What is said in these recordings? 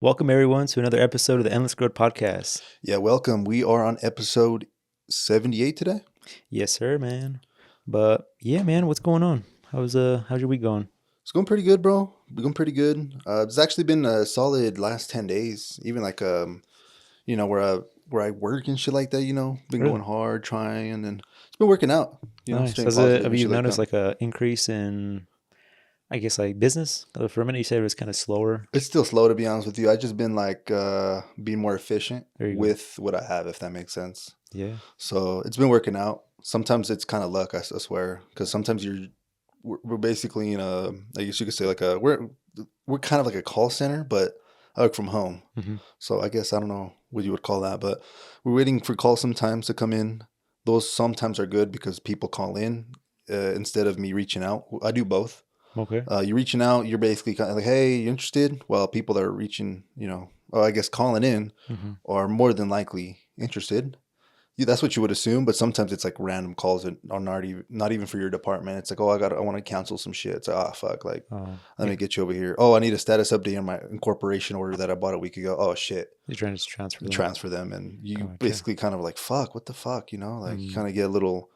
Welcome, everyone, to another episode of the Endless Growth Podcast. Yeah, welcome. We are on episode 78 today. Yes, sir, man. But yeah, man, what's going on? How's your week going? It's going pretty good, bro. Going pretty good. It's actually been a solid last 10 days. Even like where I work and shit like that, been Really going hard, trying, and it's been working out, nice. staying positive Have and you shit like noticed that. like a increase in, I guess, like business? For a minute, you said it was kind of slower. It's still slow, to be honest with you. I just been like being more efficient There you go. with what I have, if that makes sense. Yeah. So it's been working out. Sometimes it's kind of luck, I swear, because sometimes we're basically in a, I guess you could say like we're kind of like a call center, but I work from home. hmm So I guess I don't know what you would call that, but we're waiting for calls sometimes to come in. Those sometimes are good because people call in instead of me reaching out. I do both. Okay. You're reaching out. You're basically kind of like, hey, you interested? Well, people that are reaching, I guess calling in hmm are more than likely interested. Yeah, that's what you would assume, but sometimes it's like random calls that are not even for your department. It's like, oh, I want to cancel some shit. It's like, ah, fuck, like Oh, let me get you over here. Oh, I need a status update on my incorporation order that I bought a week ago. Oh shit, you're trying to just transfer them. transfer them, and you Gotcha. basically kind of like, fuck, what the fuck, like you Mm. kind of get a little,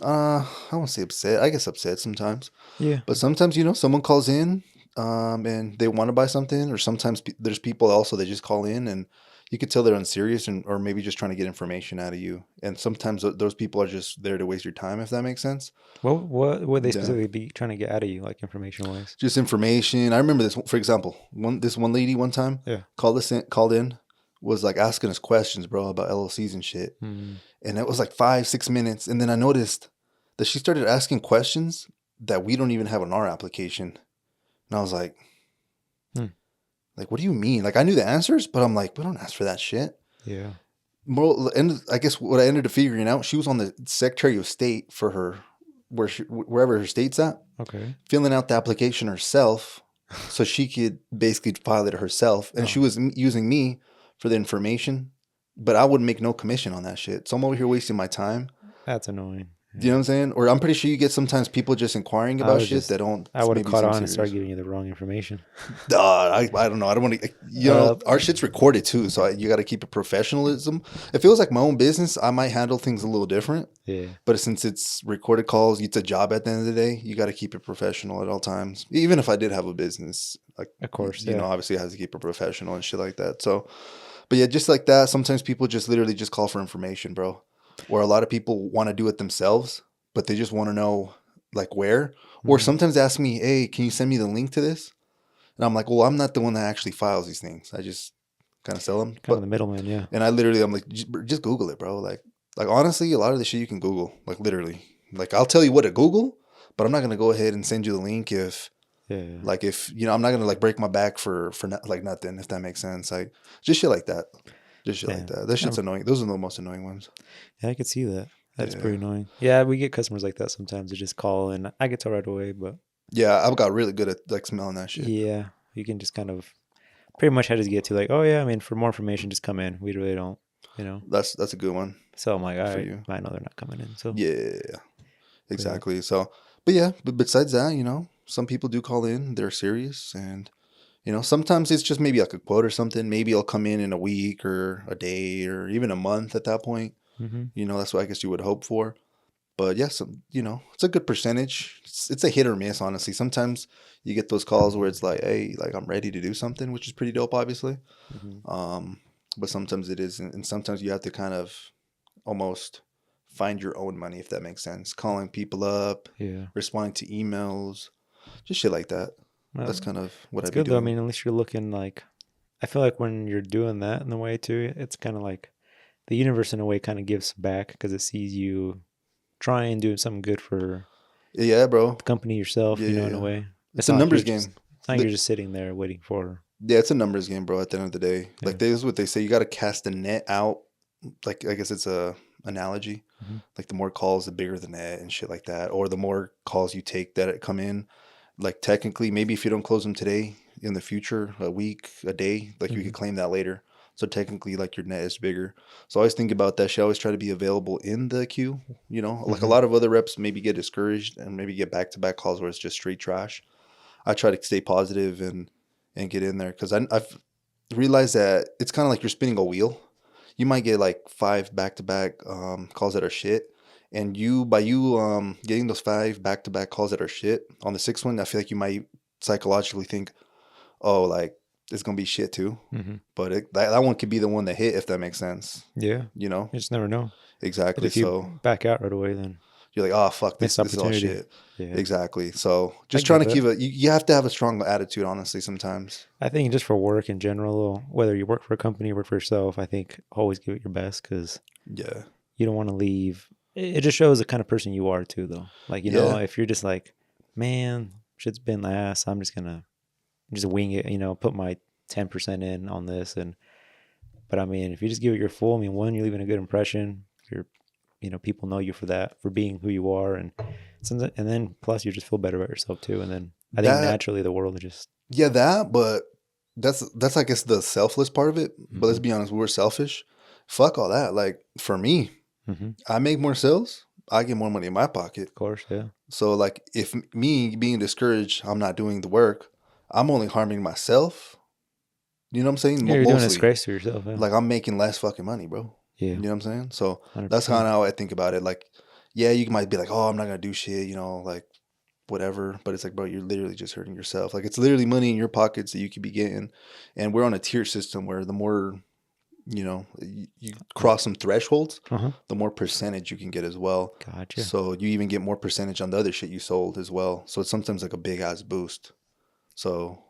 I won't say upset. I guess upset sometimes, Yeah. but sometimes someone calls in, and they want to buy something, or sometimes there's people also that just call in and you could tell they're unserious or maybe just trying to get information out of you. And sometimes those people are just there to waste your time, if that makes sense. What would they Yeah. specifically be trying to get out of you, like information wise? Just information. I remember this, for example, this one lady one time Yeah. called in, was like asking us questions, bro, about LLCs and shit. Mm. And it was like 5, 6 minutes. And then I noticed that she started asking questions that we don't even have on our application. And I was like, Hmm. like, what do you mean? Like, I knew the answers, but I'm like, we don't ask for that shit. Yeah. More, and I guess what I ended up figuring out, she was on the Secretary of State for wherever her state's at, Okay. filling out the application herself, so she could basically file it herself. And she Oh, was using me for the information, but I would make no commission on that shit. So I'm over here wasting my time. that's annoying. Do you know what I'm saying? Or I'm pretty sure you get sometimes people just inquiring about shit that don't I would have maybe caught seem on and started serious. giving you the wrong information. I don't know. I don't want to, Uh, our shit's recorded too. So you got to keep it professionalism. If it was like my own business, I might handle things a little different. yeah, But since it's recorded calls, it's a job at the end of the day. You got to keep it professional at all times. Even if I did have a business, like, of course, yeah. obviously I have to keep it professional and shit like that. So, but yeah, just like that, sometimes people just literally just call for information, bro. Or a lot of people want to do it themselves, but they just want to know like where. Or Mhm. sometimes ask me, hey, can you send me the link to this? And I'm like, well, I'm not the one that actually files these things. I just kind of sell them. Kind of the middleman, yeah. And I'm like, just Google it, bro. Like honestly, a lot of the shit you can Google, like literally. Like I'll tell you what to Google, but I'm not gonna go ahead and send you the link Yeah, if I'm not gonna like break my back for like nothing, if that makes sense. Like just shit like that. Just shit like damn. that. That shit's annoying. Those are the most annoying ones. Yeah, I could see that. That's Yeah. pretty annoying. Yeah, we get customers like that sometimes. They just call and I get told right away, but Yeah, I've got really good at like smelling that shit. yeah, you can just kind of pretty much how to get to like, oh yeah, I mean, for more information, just come in. We really don't, you know. That's a good one So I'm like, all for right, you. I know they're not coming in. So, Yeah, but exactly. So, but yeah, but besides that, some people do call in. They're serious, and sometimes it's just maybe like a quote or something. Maybe it'll come in a week or a day or even a month at that point. mhm. That's what I guess you would hope for. But yes, it's a good percentage. It's a hit or miss, honestly. Sometimes you get those calls where it's like, hey, like I'm ready to do something, which is pretty dope, obviously. Mhm. But sometimes it isn't, and sometimes you have to kind of almost find your own money, if that makes sense. Calling people up, Yeah. responding to emails, just shit like that. That's Well, kind of what it's I'd be good though. I doing. mean, at least you're looking like I feel like when you're doing that in a way too, it's kind of like the universe in a way kind of gives back because it sees you trying doing something good for Yeah, bro. the company yourself, Yeah, you yeah, know, in a yeah. way. It's It's a not like numbers game. you're just sitting there waiting for Yeah, it's a numbers game, bro. At the end of the day, yeah. like this is what they say. You got to cast the net out. Like I guess it's a analogy. Mhm. Like the more calls, the bigger the net and shit like that. Or the more calls you take that come in. Like technically, maybe if you don't close them today, in the future, a week, a day, like you could Mhm. claim that later. So technically, like your net is bigger. So I always think about that shit. I always try to be available in the queue. Like a Mhm. lot of other reps maybe get discouraged and maybe get back to back calls where it's just straight trash. I try to stay positive and get in there because I've realize that it's kind of like you're spinning a wheel. You might get like 5 back-to-back calls that are shit, and you getting those 5 back-to-back calls that are shit on the sixth one, I feel like you might psychologically think, oh, like it's gonna be shit too. Mm-hmm. But that one could be the one that hit, if that makes sense. Yeah. You know, You just never know. But exactly. if you So back out right away, then you're like, oh fuck, missed this is all opportunity. shit. Yeah. Exactly. So I just trying get to that. keep you have to have a strong attitude, honestly, sometimes. I think just for work in general, whether you work for a company or work for yourself, I think always give it your best because Yeah. you don't want to leave. It just shows the kind of person you are too, though. Like, Yeah. if you're just like, man, shit's been ass, I'm just gonna just wing it, put my 10% in on this. But I mean, if you just give it your full, I mean, one, you're leaving a good impression. You're, people know you for that, for being who you are. And then plus you just feel better about yourself too. And then I think That naturally the world will just, Yeah, but that's I guess the selfless part of it. But let's mm-hmm, be honest, we're selfish. Fuck all that. Like for me, mm-hmm, I make more sales, I get more money in my pocket. of course. Yeah. So like if me being discouraged, I'm not doing the work, I'm only harming myself. You know what I'm saying? Yeah. You're doing a Mostly. disgrace to yourself. Yeah. Like I'm making less fucking money, bro. Yeah. You know what I'm saying? So that's kind 100%. of how I think about it. Like, yeah, you might be like, oh, I'm not gonna do shit, like whatever. But it's like, bro, you're literally just hurting yourself. Like it's literally money in your pockets that you could be getting. And we're on a tier system where the more, you cross some thresholds, Uh-huh. the more percentage you can get as well. Gotcha. So you even get more percentage on the other shit you sold as well. So it's sometimes like a big ass boost. So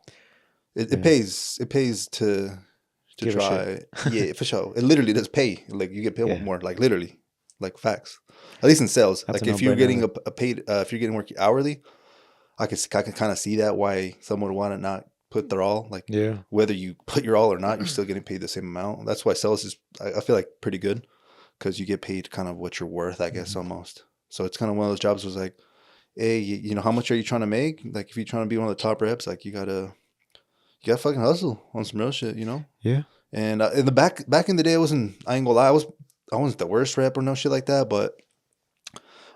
it Yeah. pays. It pays to Give a shit. try. Yeah, for sure. It literally does pay. Like you get paid Yeah. more. Like literally, like facts. At least in sales. That's a Like no if you're brainer. getting a paid, if you're getting work hourly, I can kind of see that why someone would want to not put their all. Like Yeah. whether you put your all or not, you're still getting paid the same amount. That's why sales is I feel like pretty good because you get paid kind of what you're worth, I guess Mm-hmm. almost. So it's kind of one of those jobs was like, hey, how much are you trying to make? Like if you're trying to be one of the top reps, like you gotta fucking hustle on some real shit. Yeah. And in the back in the day, I ain't gonna lie, I wasn't the worst rep or no shit like that, but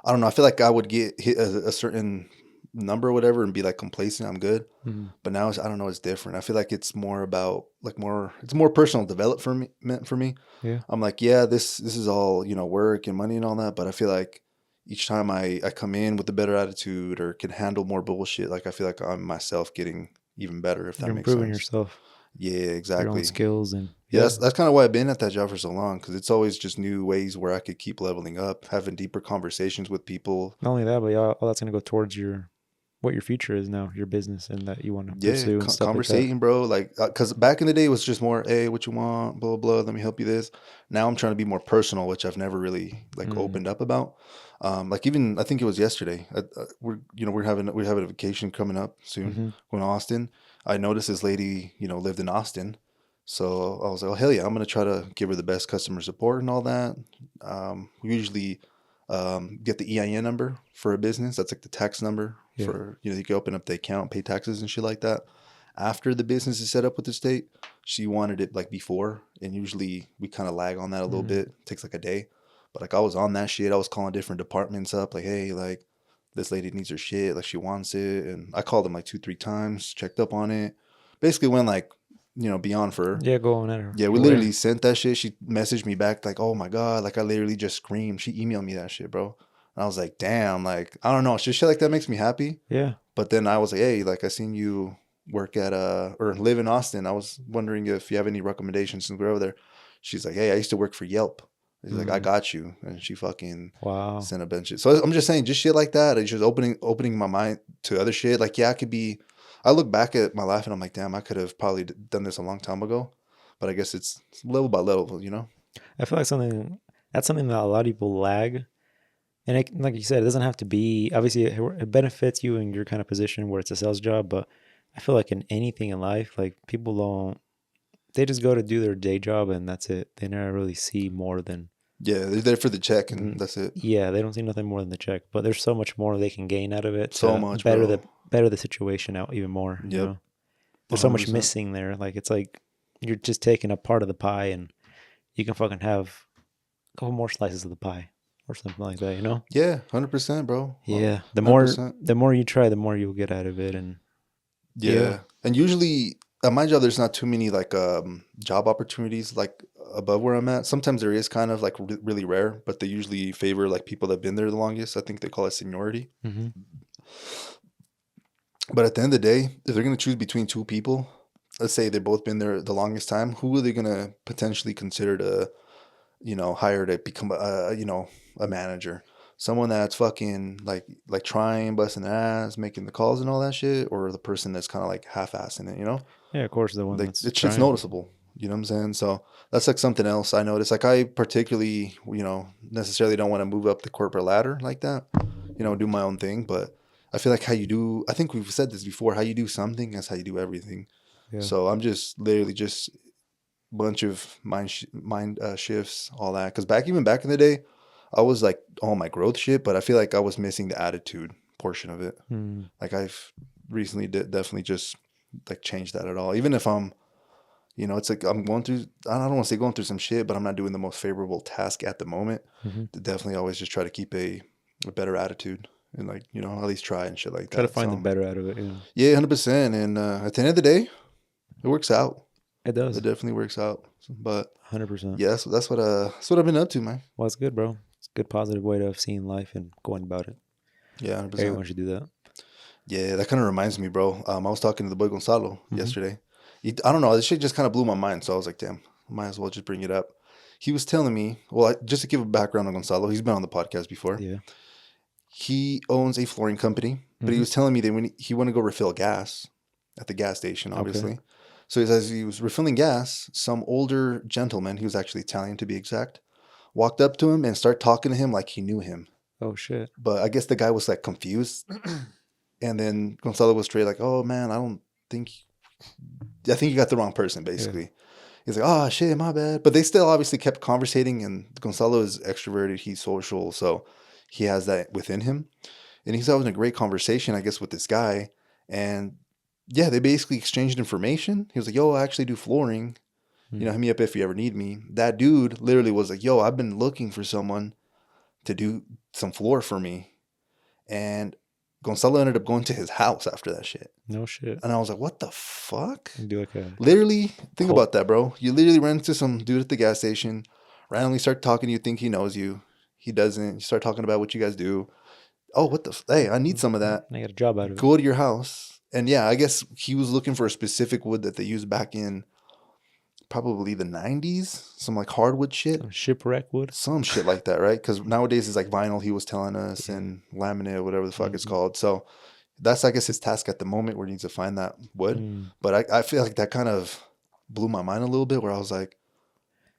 I don't know. I feel like I would get hit a certain number or whatever and be like complacent. I'm good. Mm-hmm. But now I don't know. It's different. I feel like it's more about it's more personal development for me. Yeah. I'm like, yeah, this is all, work and money and all that. But I feel like each time I come in with a better attitude or can handle more bullshit, like I feel like I'm myself getting even better, if that You're makes improving sense. yourself, Yeah, your own exactly. skills, and Yeah, yeah. that's kind of why I've been at that job for so long because it's always just new ways where I could keep leveling up, having deeper conversations with people. Not only that, but all that's gonna go towards what your future is now, your business, and that you want to Yeah, pursue and stuff like that. conversating, bro. Like, because back in the day, it was just more, hey, what you want, blah, blah, blah, let me help you this. Now I'm trying to be more personal, which I've never really like Mm-hmm. opened up about. Like even I think it was yesterday. We're having a vacation coming up soon, Mm-hmm. going to Austin. I noticed this lady, lived in Austin, so I was like, oh hell yeah, I'm gonna try to give her the best customer support and all that. We usually get the EIN number for a business. That's like the tax number Yeah. for, you can open up the account, pay taxes and shit like that. After the business is set up with the state, she wanted it like before. And usually we kind of lag on that a little Mm-hmm. bit. It takes like a day. But like I was on that shit. I was calling different departments up like, hey, like this lady needs her shit. Like she wants it. And I called them like 2, 3 times, checked up on it. Basically went like, beyond for her. Yeah, go on it Yeah, we your way. literally sent that shit. She messaged me back like, "Oh my god!" Like I literally just screamed. She emailed me that shit, bro. And I was like, "Damn!" Like I don't know, just shit like that makes me happy. Yeah. But then I was like, "Hey, like I seen you work at or live in Austin. I was wondering if you have any recommendations since we're over there." She's like, "Hey, I used to work for Yelp." She's like, "I Mm-hmm. got you," and she fucking Wow. sent a bunch of. So I'm just saying, just shit like that. It's just opening my mind to other shit. Like, yeah, I could be. I look back at my life and I'm like, damn, I could have probably done this a long time ago. But I guess it's level by level. I feel like that's something that a lot of people lag. And like you said, it doesn't have to be, obviously, it benefits you in your kind of position where it's a sales job. But I feel like in anything in life, like people don't, they just go to do their day job and that's it. They never really see more than, Yeah, they're there for the check and than that's it. yeah, they don't see nothing more than the check. But there's so much more they can gain out of it So to much, bro. better the situation out even more, Yep, There's so much 100%. missing there. Like it's like you're just taking a part of the pie and you can fucking have a couple more slices of the pie or something like that. Yeah, 100%, bro. Yeah. The more 100%. the more you try, the more you'll get out of it. And yeah. Yeah. And usually, at my job, there's not too many like job opportunities like above where I'm at. Sometimes there is kind of like really rare, but they usually favor like people that've been there the longest. I think they call it seniority. Mm-hmm. But at the end of the day, if they're gonna choose between two people, let's say they've both been there the longest time, who are they gonna potentially consider to, hire to become a manager? Someone that's fucking like trying, busting their ass, making the calls and all that shit, or the person that's kind of like half-assing it, Yeah, of course, the one Like that's it's shit's trying. noticeable. You know what I'm saying? So that's like something else I noticed. Like I particularly, necessarily don't want to move up the corporate ladder like that. Do my own thing, but I feel like how you do. I think we've said this before. How you do something is how you do everything. Yeah. So I'm just literally just bunch of mind shifts, all that. Because even back in the day, I was like all my growth shit, but I feel like I was missing the attitude portion of it. Mm. Like I've recently definitely just like changed that at all. Even if it's like I'm going through, I don't want to say going through some shit, but I'm not doing the most favorable task at the moment. Mm-hmm. Definitely always just try to keep a better attitude and like, at least try and shit like Try to that. find the So better out of it. Yeah, yeah, 100%. And at the end of the day, it works out. it It does. definitely works out. But 100%. yeah, that's what I've been up to, man. Well, it's good, bro. It's a good, positive way of seeing life and going about it. Yeah, 100%. Everyone should do that. Yeah, that kind of reminds me, bro. I was talking to the boy Gonzalo Mm-hmm. yesterday. I don't know, this shit just kind of blew my mind. So I was like, damn, might as well just bring it up. He was telling me, well, just to give a background on Gonzalo, he's been on the podcast before. Yeah. He owns a flooring company, but he Mm-hmm. was telling me that when he went to go refill gas at the gas station, Okay. obviously. So as he was refilling gas, some older gentleman, he was actually Italian to be exact, walked up to him and started talking to him like he knew him. Oh shit. But I guess the guy was like confused. And then Gonzalo was straight like, oh man, I think you got the wrong person, Yeah. basically. He's like, oh shit, my bad. But they still obviously kept conversating, and Gonzalo is extroverted, he's social, so he has that within him. And he's having a great conversation, I guess, with this guy. And yeah, they basically exchanged information. He was like, yo, I actually do flooring. Mm. Hit me up if you ever need me. That dude literally was like, yo, I've been looking for someone to do some floor for me. And Gonzalo ended up going to his house after that shit. No shit. And I was like, what the fuck? You do like a Literally, think cult. about that, bro. You literally run into some dude at the gas station, randomly start talking to you, think he knows you. He doesn't. You start talking about what you guys do. Oh, hey, I need some of that. I got a job out of it. Go to your house. And yeah, I guess he was looking for a specific wood that they used back in probably the 90s. Some like hardwood shit. Some shipwreck wood. Some shit like that, right? Because nowadays it's like vinyl, he was telling us, and laminate, whatever the fuck it's called. So that's, I guess, his task at the moment where he needs to find that wood. Mm. But I feel like that kind of blew my mind a little bit, where I was like,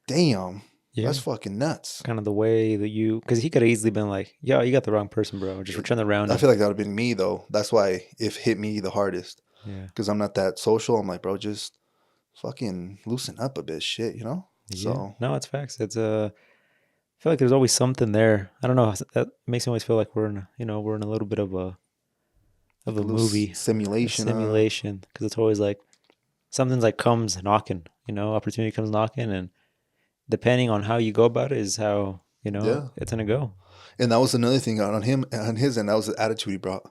damn, Yeah. that's fucking nuts. Kind of the way that because he could have easily been like, yo, you got the wrong person, bro. Just return the round. I feel like that would have been me, though. That's why it hit me the hardest. Yeah. Because I'm not that social. I'm like, bro, just fucking loosen up a bit, shit, you know? Yeah. So, No, it's facts. It's I feel like there's always something there. I don't know. That makes me always feel like we're in a little bit of a like a little movie, a simulation. simulation, because it's always like something's like comes knocking. Opportunity comes knocking, and depending on how you go about it is how Yeah. it's gonna go. And that was another thing on his end. That was the attitude he brought.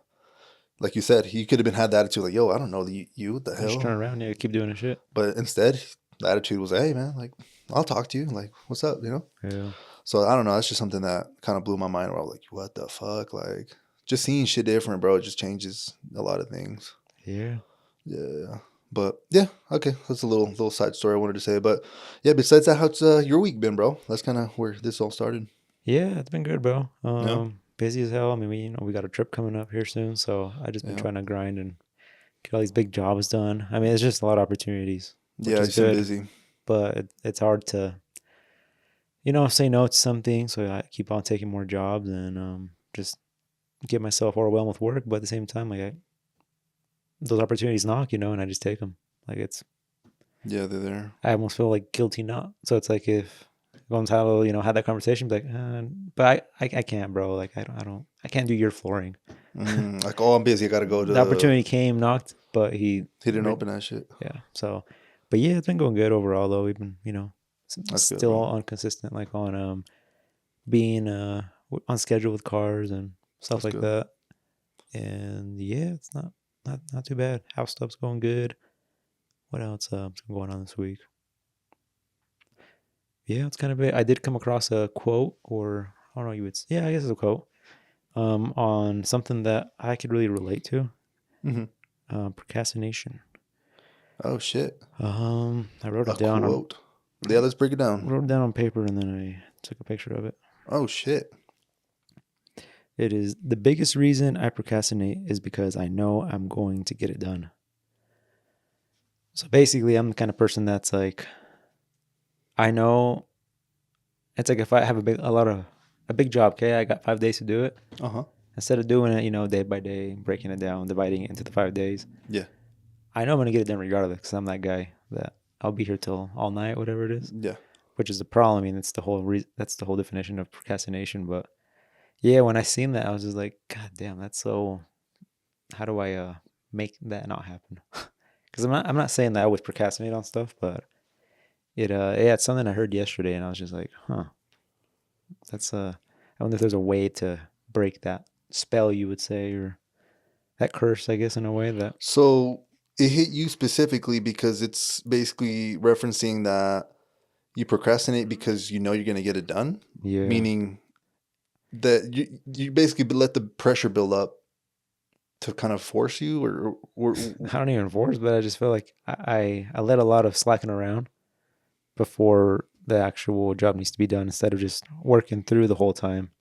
Like you said, he could have been had the attitude like, yo, I don't know you, what the Just turn hell? around, yeah, keep doing the shit. But instead, the attitude was, hey, man, like, I'll talk to you. Like, what's up, Yeah. So I don't know. That's just something that kind of blew my mind, where I was like, what the fuck? Like, just seeing shit different, bro. It just changes a lot of things. Yeah. Yeah. But yeah, okay. That's a little side story I wanted to say. But yeah, besides that, how's your week been, bro? That's kind of where this all started. Yeah, it's been good, bro. Yeah. Busy as hell. I mean, we got a trip coming up here soon, so I just been Yeah. trying to grind and get all these big jobs done. I mean, it's just a lot of opportunities, which Yeah, you is seem good, busy. but it's hard to, say no to something. So I keep on taking more jobs and just get myself overwhelmed with work. But at the same time, like those opportunities knock, and I just take them. Like Yeah, they're there. I almost feel like guilty not. So it's like if Gonzalo, had that conversation, be like, but I can't, bro. Like I can't do your flooring. Like, oh, I'm busy. I got to go The to. opportunity came, knocked, but He didn't open that shit. yeah. So, but yeah, it's been going good overall though. We've been, That's good, still bro. inconsistent, like on being on schedule with cars and stuff That's like good. that. And yeah, it's not too bad. House stuff's going good. What else is going on this week? Yeah, it's kind of it. I did come across a quote, or I don't know, yeah, I guess it's a quote, on something that I could really relate to. Hmm. Procrastination. Oh shit. I wrote A it down on quote. Yeah, let's break it down. wrote it down on paper, and then I took a picture of it. Oh shit. It is the biggest reason I procrastinate is because I know I'm going to get it done. So basically, I'm the kind of person that's like, I know it's like if I have a big job, okay, I got 5 days to do it. Uh-huh. Instead of doing it, day by day, breaking it down, dividing it into the 5 days, Yeah. I know I'm gonna get it done regardless because I'm that guy that I'll be here till all night, whatever it is. Yeah. Which is the problem. I mean, that's the whole definition of procrastination. But yeah, when I seen that, I was just like, God damn, that's so. How do I make that not happen? Because I'm not saying that I would procrastinate on stuff, but yeah, it's something I heard yesterday, and I was just like, huh, that's I wonder if there's a way to break that spell, you would say, or that curse, I guess, in a way that. So it hit you specifically because it's basically referencing that you procrastinate because you know you're going to get it done, Yeah. meaning that you basically let the pressure build up to kind of force you or I don't even force, but I just feel like I let a lot of slacking around before the actual job needs to be done instead of just working through the whole time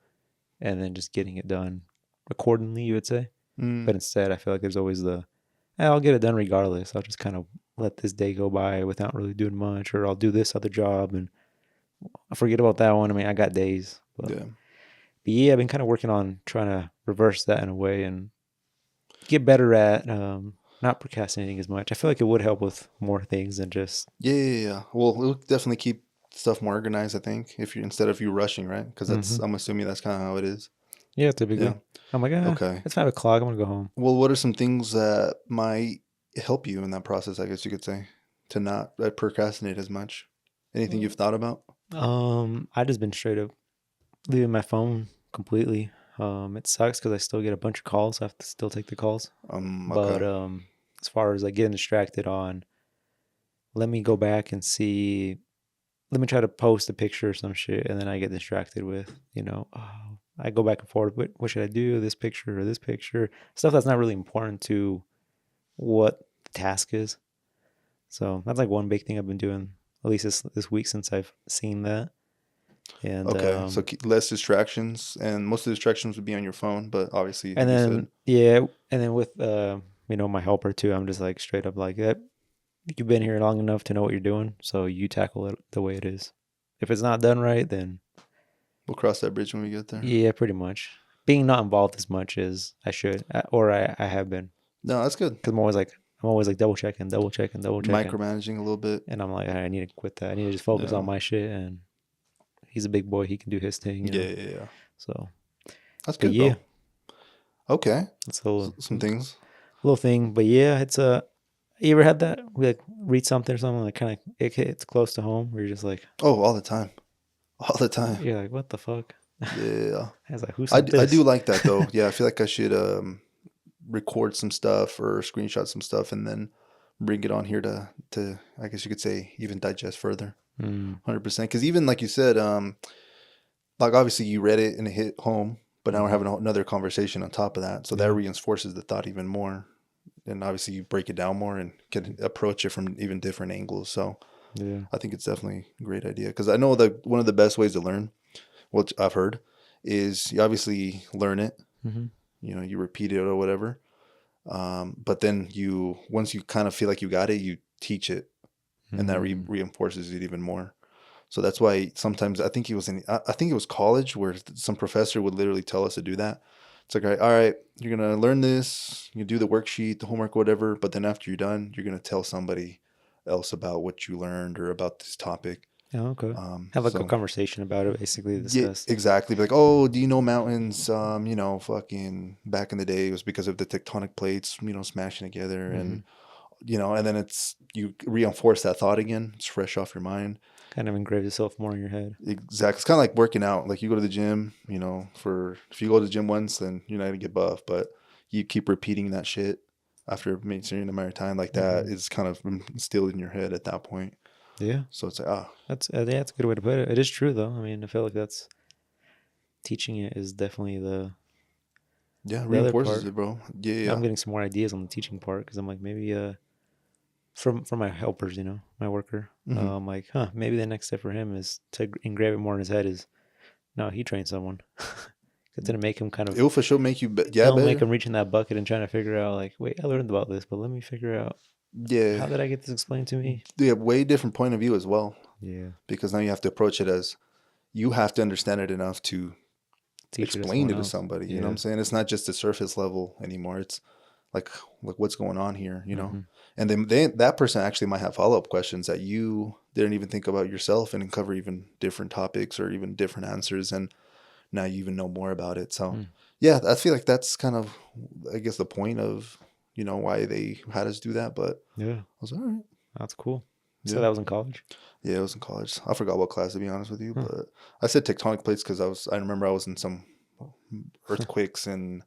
and then just getting it done accordingly, you would say. mm, But instead, I feel like there's always I'll get it done regardless. I'll just kind of let this day go by without really doing much, or I'll do this other job and I forget about that one. I mean, I got days, yeah. but yeah, I've been kind of working on trying to reverse that in a way and get better at not procrastinating as much. I feel like it would help with more things than just. Yeah. Well, it'll definitely keep stuff more organized, I think, if you instead of you rushing, right? Because Hmm. I'm assuming that's kind of how it is. Yeah, typically. Yeah. I'm like, Okay. it's 5 o'clock. I'm gonna go home. Well, what are some things that might help you in that process, I guess you could say, to not procrastinate as much? Anything you've thought about? I just been straight up leaving my phone completely. It sucks because I still get a bunch of calls. I have to still take the calls. But Okay. as far as like getting distracted on, let me go back and see. Let me try to post a picture or some shit, and then I get distracted with, I go back and forth. What should I do? This picture or this picture? Stuff that's not really important to what the task is. So that's like one big thing I've been doing, at least this week since I've seen that. And Okay. So less distractions, and most of the distractions would be on your phone, but obviously, and like you said, then yeah, and then with my helper too, I'm just like straight up like that. You've been here long enough to know what you're doing, so you tackle it the way it is. If it's not done right, then we'll cross that bridge when we get there. yeah, pretty much. Being not involved as much as I should, or I have been, No, that's good. because I'm always like double checking, Micromanaging a little bit. and I'm like, I need to quit that. I need to just focus on Yeah. my shit. And he's a big boy; he can do his thing. Yeah. So, That's but good yeah, though. Okay. that's a little, Some things. little thing. But yeah, it's a. You ever had that? We like read something or something like kind of it hits close to home, where you're just like, Oh, all the time. All the time. you're like, what the fuck? Yeah. I was like, who sent I do this? like that though. Yeah, I feel like I should record some stuff or screenshot some stuff and then bring it on here to I guess you could say even digest further. Mm, 100%. Because even like you said, like obviously you read it and it hit home, but now we're hmm. having another conversation on top of that, so that Yeah, reinforces the thought even more. And obviously you break it down more and can approach it from even different angles. So yeah. I think it's definitely a great idea because I know that one of the best ways to learn, which I've heard, is you obviously learn it. Hmm. You repeat it or whatever. But then once you kind of feel like you got it, you teach it, and that Mm. reinforces it even more. So that's why sometimes I think it was college where some professor would literally tell us to do that. It's like, all right, you're gonna learn this, you do the worksheet, the homework, whatever. But then after you're done, you're gonna tell somebody else about what you learned or about this topic. Oh, okay. Have like a So conversation about it, basically yeah, discuss. exactly. Be like, oh, do you know mountains? Fucking back in the day, it was because of the tectonic plates, smashing together, Hmm. and then you reinforce that thought again. It's fresh off your mind. Kind of engrave itself more in your head. Exactly. It's kind of like working out. Like you go to the gym, for if you go to the gym once, then you're not gonna get buff, but you keep repeating that shit. after certain amount of time, like that is kind of instilled in your head at that point. Yeah. So it's like, That's a good way to put it. It is true though. I mean, I feel like that's teaching it is definitely the other reinforces part. it, bro. Yeah, Now yeah. I'm getting some more ideas on the teaching part because I'm like maybe from my helpers, my worker. Mm-hmm. I'm like, maybe the next step for him is to engrave it more in his head. Is no, he trained someone. It's gonna make him kind of. It'll for sure make you, It'll make better. him reach in that bucket and trying to figure out like, wait, I learned about this, but let me figure out Yeah, how did I get this explained to me. they have way different point of view as well, Yeah, because now you have to approach it as you have to understand it enough to teach it to explain someone it to else. somebody. You know what Yeah. I'm saying? It's not just the surface level anymore. It's like what's going on here, Mm-hmm. And then that person actually might have follow up questions that you didn't even think about yourself, and cover even different topics or even different answers, and now you even know more about it. So yeah, I feel like that's kind of, I guess, the point of why they had us do that. But Yeah, I was like, all right. that's cool. So Yeah. that was in college. Yeah, it was in college. I forgot what class, to be honest with you, Huh. but I said tectonic plates because I remember I was in some earthquakes and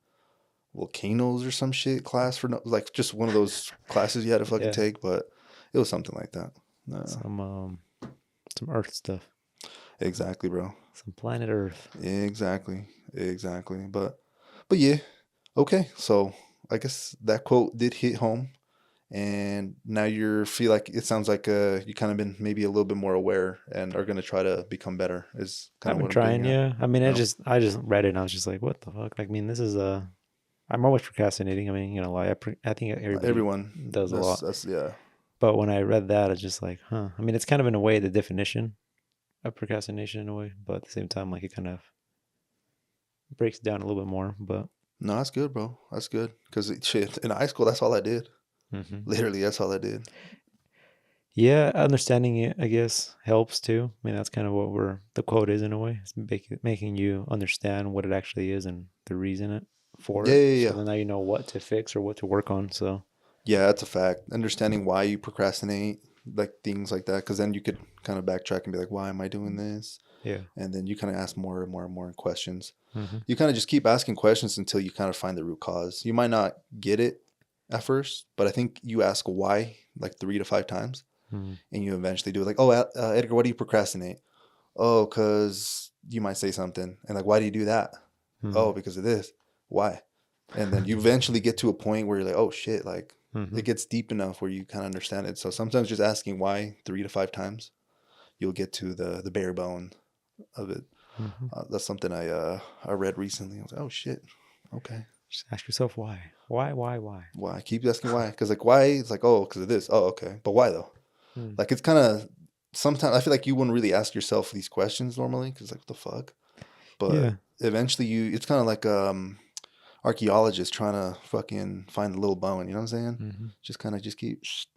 volcanoes or some shit class for like just one of those classes you had to fucking Yeah, take, but it was something like that. some Earth stuff, Exactly, bro. some planet Earth. Exactly, exactly. But yeah, okay. So I guess that quote did hit home, and now you feel like it sounds like you kind of been maybe a little bit more aware and are gonna try to become better. Is kind I've of been what I'm getting trying. at. Yeah, I mean, No, I just read it and I was just like, what the fuck? Like, I mean, this is I'm always procrastinating. I mean, like I think everybody everyone. does a lot. That's yeah. But when I read that, it's just like, huh. I mean, it's kind of in a way the definition of procrastination in a way, but at the same time, like it kind of breaks it down a little bit more. But No, that's good, bro. That's good. Because shit, in high school, that's all I did. Literally, that's all I did. yeah, understanding it, I guess, helps too. I mean, that's kind of what the quote is in a way. It's making you understand what it actually is and the reason for Yeah, it. yeah, So yeah. then now you know what to fix or what to work on. So Yeah, that's a fact. Understanding why you procrastinate, like things like that, because then you could kind of backtrack and be like, why am I doing this? yeah. And then you kind of ask more and more and more questions. Mm-hmm. You kind of just keep asking questions until you kind of find the root cause. You might not get it at first, but I think you ask why like 3 to 5 times, Mm-hmm. and you eventually do it. Like, oh, Edgar, why do you procrastinate? Oh, because you might say something. And like, why do you do that? Oh, because of this. Why? And then you eventually get to a point where you're like, oh shit, like Mm-hmm. it gets deep enough where you kind of understand it. So sometimes just asking why 3 to 5 times, you'll get to the bare bone of it. Mm-hmm. That's something I read recently. I was like, oh shit, okay. Just ask yourself why. Why? Why? Keep asking why, because like why? It's like, oh, because of this. Oh, okay, but why though? Mm. Like it's kind of, sometimes I feel like you wouldn't really ask yourself these questions normally, because like what the fuck. But Yeah. eventually it's kind of like archaeologists trying to fucking find a little bone. You know what I'm saying? Mm-hmm. Just kind of just keep, Just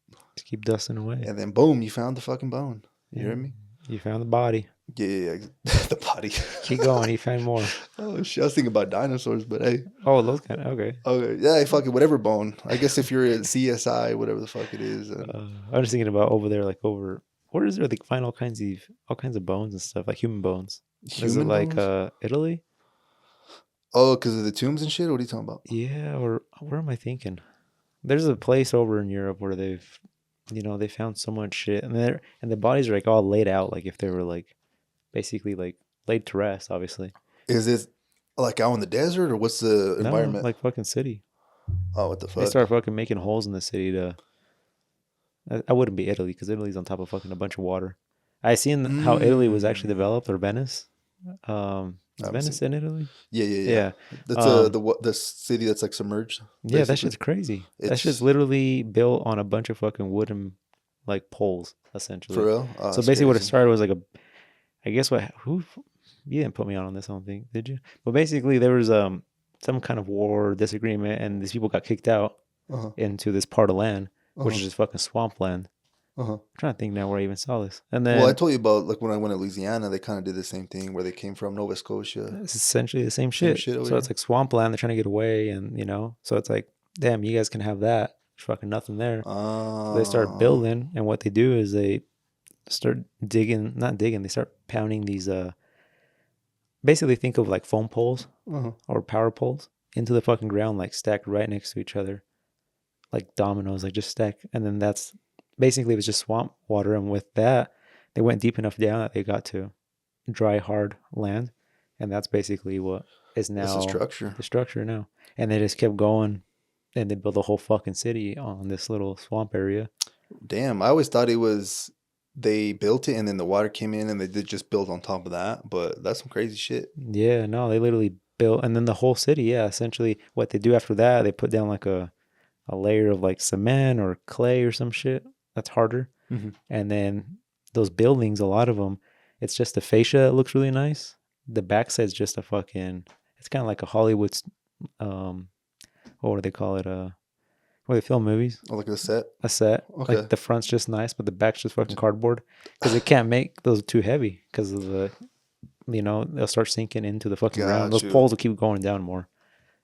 keep dusting away. and then boom, you found the fucking bone. You Yeah. hear me? You found the body. Yeah, the body. Keep going. You find more. Oh shit, I was thinking about dinosaurs, but hey, Oh, those kind of okay. okay, yeah, fucking whatever bone. I guess if you're at CSI, whatever the fuck it is, and I was thinking about over there, like over where is there they find all kinds of bones and stuff, like human bones. Is it human like bones. Italy? Oh, because of the tombs and shit. What are you talking about? Yeah, or where am I thinking? There's a place over in Europe where they found so much shit, and the bodies are like all laid out, like if they were like basically like laid to rest. Obviously, Is it like out in the desert, or what's the no, environment? like fucking city. Oh, what the They fuck? start fucking making holes in the city to. I wouldn't be Italy because Italy's on top of fucking a bunch of water. I seen how Italy was actually Mm. developed, or Venice. I Is haven't Venice seen. in Italy? Yeah, yeah, yeah. Yeah. That's Um, the city that's like submerged, yeah, that basically. shit's crazy. That shit's It's literally built on a bunch of fucking wooden like poles, for essentially. real. Oh, So that's basically what it crazy. started was like I guess you didn't put me on this, I don't think, did you? But basically there was some kind of war disagreement and these people got kicked out Uh huh. into this part of land, Uh which huh. is just fucking swampland. Uh huh. I'm trying to think now where I even saw this. And Well, I then told you about like when I went to Louisiana, they kind of did the same thing where they came from Nova Scotia. it's essentially the same Same shit. shit over So it's here. like swampland. They're trying to get away, and so it's like, damn, you guys can have that. There's fucking nothing there. So they start Oh. building, and what they do is they start digging, not digging. They start pounding these. Basically, think of like phone poles Uh huh. or power poles into the fucking ground, like stacked right next to each other. like dominoes, like just stack, and then that's basically it was just swamp water, and with that, they went deep enough down that they got to dry, hard land, and that's basically what is That's the now structure. the structure now. And they just kept going, and they built a whole fucking city on this little swamp area. Damn, I always thought it was they built it and then the water came in and they did just build on top of that. But that's some crazy shit. Yeah, no, they literally built, and then the whole city. Yeah, essentially, what they do after that, they put down like a layer of like cement or clay or some shit that's harder, Hmm. and then those buildings, a lot of them, it's just the fascia that looks really nice. The backside's just a fucking. It's kind of like a Hollywood, um, what do they call it? Where they film movies, Oh, look at the set. a set. Okay. Like the front's just nice, but the back's just fucking cardboard because they can't make those too heavy because of the, they'll start sinking into the fucking ground. Got Those you. poles will keep going down more,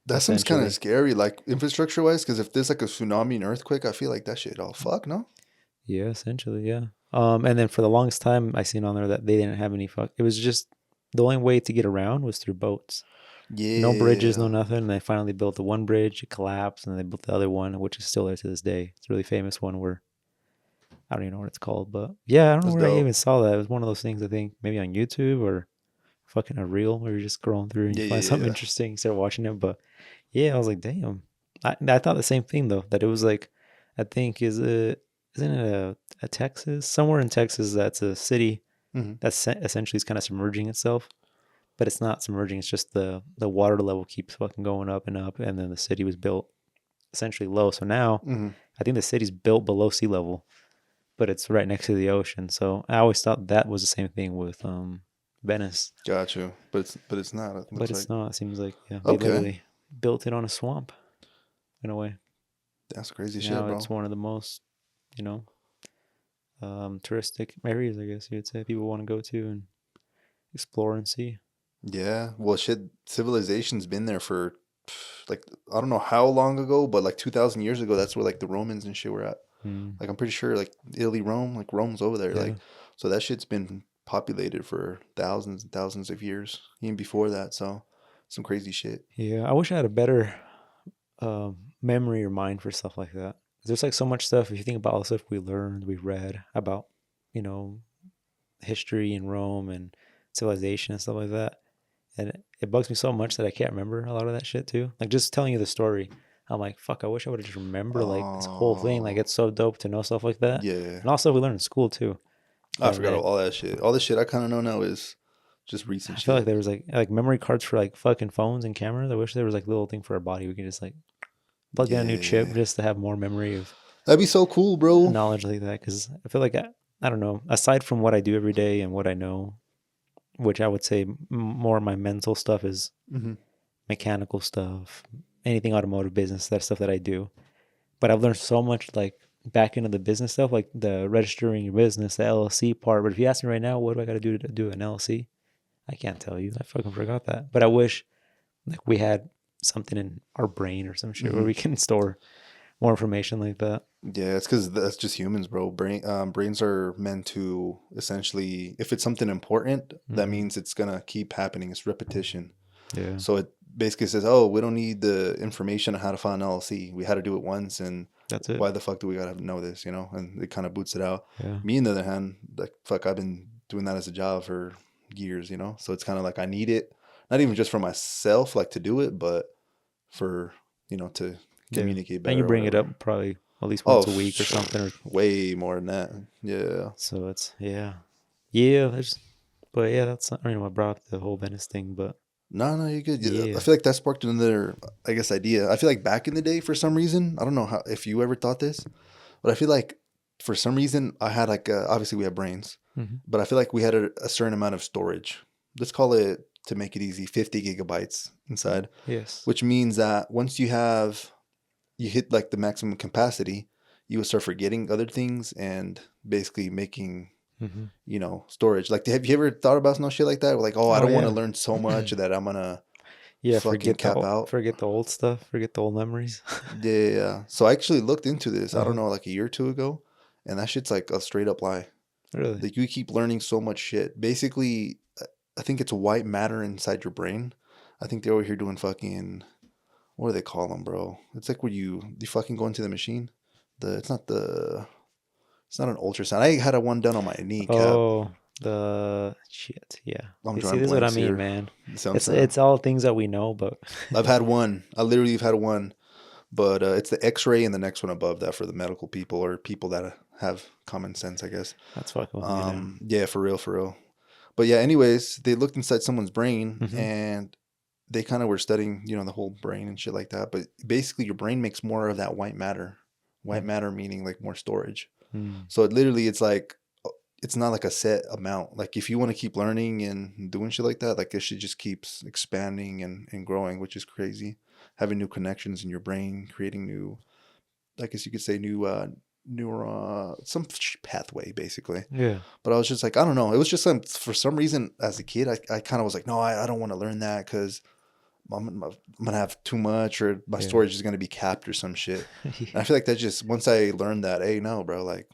That seems kind of essentially. scary, like infrastructure wise, because if there's like a tsunami and earthquake, I feel like that shit all fuck, no? Yeah, essentially, yeah. And then for the longest time, I seen on there that they didn't have any fuck. It was just the only way to get around was through boats. No bridges, no Yeah. nothing. And they finally built the one bridge. It collapsed, and then they built the other one, which is still there to this day. It's a really famous one where I don't even know what it's called, but yeah, I don't know That's where I even dope. saw that. It was one of those things I think maybe on YouTube or fucking a reel where you're just scrolling through and you Yeah, find yeah, something yeah. interesting, you start watching it. But yeah, I was like, damn. I thought the same thing though, that it was like, I think isn't it a Texas somewhere in Texas that's a city Hmm. that's essentially is kind of submerging itself, but it's not submerging. It's just the water level keeps fucking going up, and then the city was built essentially low. So now Hmm. I think the city's built below sea level, but it's right next to the ocean. So I always thought that was the same thing with Venice, Got you. But it's not. It but looks it's like not. It seems like yeah, they okay. literally built it on a swamp in a way. That's crazy shit, Now bro. it's one of the most, you know, touristic areas, I guess you would say, people want to go to and explore and see. Yeah. Well, shit. Civilization's been there for like I don't know how long ago, but like 2,000 years ago. That's where like the Romans and shit were at. Mm, Like I'm pretty sure like Italy, Rome, like Rome's over there. yeah, Like so that shit's been populated for thousands and thousands of years, even before that. So some crazy shit. yeah. I wish I had a better memory or mind for stuff like that. There's like so much stuff. If you think about all the stuff we learned, we read about, you know, history and Rome and civilization and stuff like that. And it bugs me so much that I can't remember a lot of that shit too. Like just telling you the story, I'm like, fuck, I wish I would have just remember like this whole thing. Like Oh it's so dope to know stuff like that. yeah. And also we learned in school too. I And forgot then all that shit. All the shit I kind of know now is just recent I feel like shit. there was like memory cards for like fucking phones and cameras. I wish there was like a little thing for our body. We could just like plug in a new chip Yeah. just to have more memory of That'd be so cool, bro. knowledge like that. Cause I feel like I don't know, aside from what I do every day and what I know, which I would say more of my mental stuff is Hmm. mechanical stuff, anything automotive business, that stuff that I do. But I've learned so much like back into the business stuff, like the registering your business, the LLC part. But if you ask me right now, what do I got to do to do an LLC? I can't tell you. I fucking forgot that. But I wish like we had something in our brain or some shit where Hmm. we can store more information like that. Yeah, it's because that's just humans, bro. Brains are meant to essentially, if it's something important, that Mm-hmm. means it's gonna keep happening. It's repetition. Yeah, So it basically says, oh, we don't need the information on how to file an LLC. We had to do it once, and that's it. why the fuck do we gotta know this, you know? And it kind of boots it out. Yeah, Me, on the other hand, like, fuck, I've been doing that as a job for years, you know? So it's kind of like I need it, not even just for myself, like to do it, but for, to yeah. communicate And you better or bring it whatever. up probably at least Oh, once a week or something. Or way more than that. Yeah. so it's yeah, yeah. There's, but yeah, that's I don't know. I brought up the whole Venice thing, but No, no, you're good. Yeah, I yeah. feel like that sparked another, I guess, idea. I feel like back in the day, for some reason, I don't know how if you ever thought this, but I feel like for some reason I had like obviously we have brains, Mm-hmm. but I feel like we had a certain amount of storage. Let's call it, to make it easy, 50 gigabytes inside, Yes. which means that once you hit like the maximum capacity, you would start forgetting other things and basically making Mm-hmm. storage. Like, have you ever thought about no shit like that? Like, oh, I Oh don't want to yeah. learn so much that I'm gonna Yeah. fucking cap out. Forget the old stuff. Forget the old memories. Yeah, yeah, yeah. So I actually looked into this, I don't Uh-huh. know, like a year or two ago, and that shit's like a straight up lie. Really? Like, you keep learning so much shit. Basically, I think it's white matter inside your brain. I think they're over here doing fucking what do they call them, bro? It's like where you fucking go into the machine. It's not an ultrasound. I had a one done on my kneecap. Oh, the shit. Yeah. I'm See, drawing this is what I blanks mean, here. man. You see what I'm It's saying? it's all things that we know, but I've had one. I literally have had one, but it's the X-ray and the next one above that for the medical people or people that have common sense, I guess. that's fucking with me now. Yeah, for real, for real. But yeah, anyways, they looked inside someone's brain Mm-hmm. and they kind of were studying, the whole brain and shit like that. But basically, your brain makes more of that white matter. White matter meaning like more storage. Mm-hmm. So it's like it's not like a set amount. Like if you want to keep learning and doing shit like that, like it shit just keeps expanding and growing, which is crazy. Having new connections in your brain, creating new, I guess you could say some pathway basically. Yeah. But I was just like, I don't know. It was just for some reason as a kid, I kind of was like, no, I don't want to learn that because I'm gonna have too much or my Yeah. storage is gonna be capped or some shit. And Yeah. I feel like that just once I learned that, hey, no, bro, like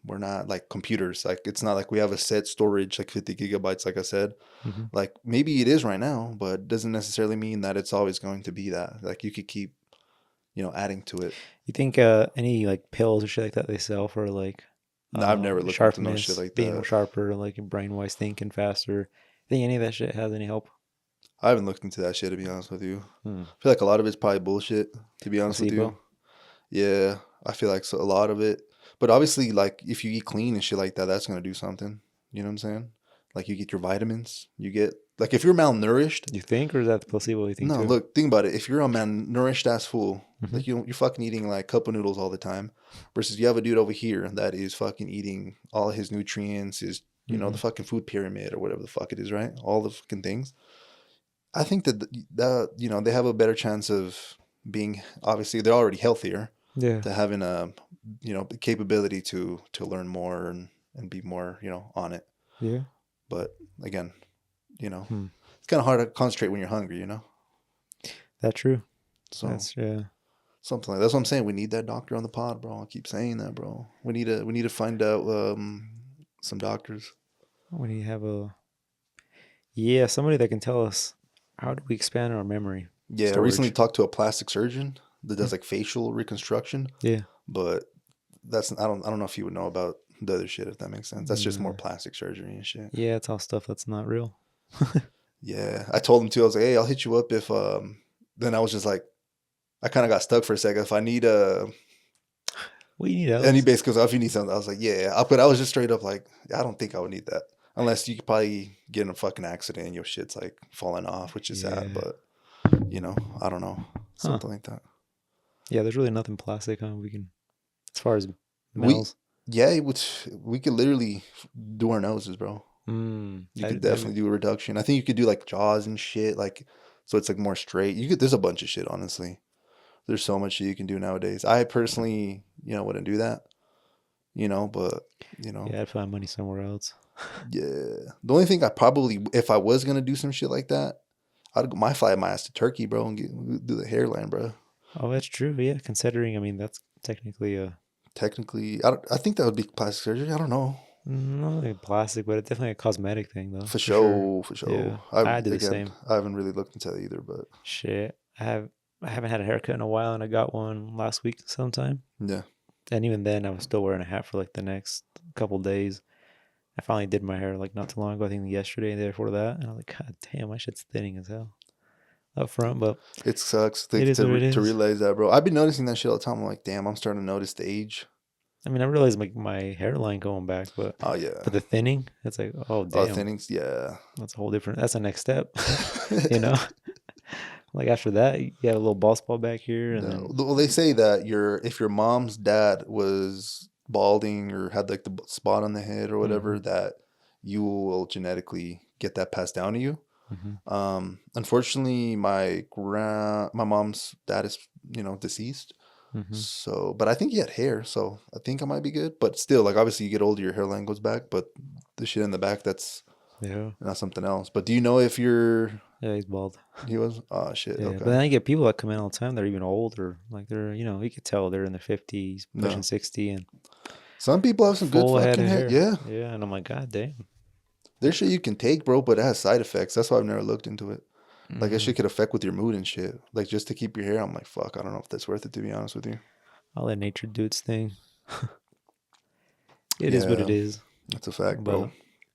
we're not like computers. Like it's not like we have a set storage like 50 gigabytes, like I said. Mm-hmm. Like maybe it is right now, but doesn't necessarily mean that it's always going to be that. Like you could keep, adding to it. You think any like pills or shit like that they sell for like No, I've never looked into no shit sharpness, like being that. sharper, like brain wise thinking faster? Think any of that shit has any help? I haven't looked into that shit to be honest with you. Hmm. I feel like a lot of it's probably bullshit, to be honest with you. Placebo. Yeah, I feel like a lot of it. But obviously, like if you eat clean and shit like that, that's gonna do something. You know what I'm saying? Like you get your vitamins. You get like if you're malnourished. You think, or is that the placebo you think No, too? look, think about it. If you're a malnourished ass fool, Mm-hmm. like you're fucking eating like cup of noodles all the time, versus you have a dude over here that is fucking eating all his nutrients, his Mm-hmm. the fucking food pyramid or whatever the fuck it is, right? All the fucking things. I think that they have a better chance of being obviously they're already healthier Yeah. to having a the capability to learn more and be more on it. Yeah. But again, Hmm. it's kind of hard to concentrate when you're hungry, That's true. So That's yeah. something like that's what I'm saying. We need that doctor on the pod, bro. I keep saying that, bro. We need to find out some doctors. When you have somebody that can tell us how do we expand our memory Yeah, I recently storage. talked to a plastic surgeon that Hmm. does like facial reconstruction, Yeah. but I don't know if you would know about the other shit if that makes sense. That's just more No. plastic surgery and shit. Yeah, it's all stuff that's not real. Yeah, I told him too. I was like, hey, I'll hit you up if Then I was just like, I kind of got stuck for a second. If I need What do you need and he else? basically goes, if you need something, I was like, yeah. But I was just straight up like, I don't think I would need that unless you could probably get in a fucking accident and your shit's like falling off, which is sad. Yeah. But I don't know, Huh. something like that. Yeah, there's really nothing plastic, huh? We can, as far as We metals. yeah, we could literally do our noses, bro. Mm. You could definitely do a reduction. I think you could do like jaws and shit, like so it's like more straight. There's a bunch of shit, honestly. There's so much shit you can do nowadays. I personally, wouldn't do that, but Yeah, I'd find money somewhere else. yeah. The only thing I probably, if I was gonna do some shit like that, I'd fly my ass to Turkey, bro, and do the hairline, bro. Oh, that's true. Yeah, considering, I mean, that's technically a Technically, I think that would be plastic surgery. I don't know. not like plastic, but it's definitely a cosmetic thing, though, For for sure. sure, for Yeah, sure. I do the Again, same. I haven't really looked into that either, but Shit, I haven't had a haircut in a while, and I got one last week sometime. yeah. And even then, I was still wearing a hat for like the next couple days. I finally did my hair like not too long ago. I think yesterday and the day before that, and I was like, God damn, my shit's thinning as hell up front. But It sucks it is what it to is. realize that, bro. I've been noticing that shit all the time. I'm like, damn, I'm starting to notice the age. I mean, I realized my hairline going back, but Oh yeah. the thinning, it's like, oh Oh, damn, thinnings, yeah. that's a whole different. That's the next step, you know. Like after that, you have a little ball spot back here, and No. then Well, they say that if your mom's dad was balding or had like the spot on the head or hmm whatever, that you will genetically get that passed down to you. hmm Unfortunately, my mom's dad is deceased. hmm So, but I think he had hair, so I think I might be good. But still, like obviously, you get older, your hairline goes back, but the shit in the back, that's yeah, not something else. But do you know if he's bald. he was? Oh shit. Yeah, but Okay. then I get people that come in all the time. They're even older, like they're you could tell they're in their 50s, pushing No. 60, and Some people have some good full head fucking of hair. hair. Yeah. Yeah, and I'm like, God damn. There's shit you can take, bro, but it has side effects. That's why I've never looked into it. Like that Mm-hmm. shit could affect with your mood and shit. Like just to keep your hair, I'm like, fuck, I don't know if that's worth it to be honest with you. I'll let nature do its thing. It is what it Yeah, is. that's a fact, bro. But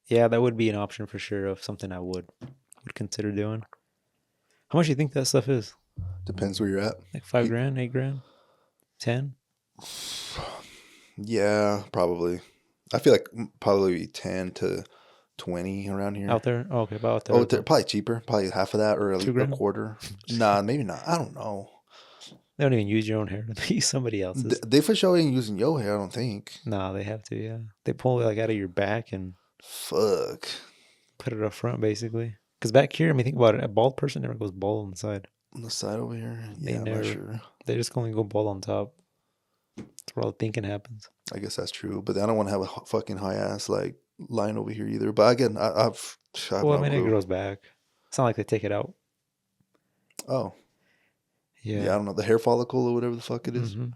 yeah, that would be an option for sure of something I would consider doing. How much do you think that stuff is? Depends where you're at. Like 5 Pe- grand, 8 grand, 10 Yeah, probably. I feel like probably 10 to 20 around here. out there? Oh, okay, about out there Oh, though. probably cheaper. Probably half of that or 2 a grand? quarter. Nah, maybe not. I don't know. They don't even use your own hair. They use somebody else's. They for sure ain't using your hair, I don't think. Nah, they have to, yeah. They pull it like out of your back and Fuck. put it up front basically. Because back here, I mean, think about it. A bald person never goes bald on the side. On the side over here? They Yeah, I'm not never. sure. They just only go bald on top. That's where all the thinking happens. I guess that's true. But I don't want to have a fucking high ass like line over here either. But again, I have Well, I no mean, it clue. grows back. It's not like they take it out. Oh, yeah, I Yeah. don't know. The hair follicle or whatever the fuck it is. hmm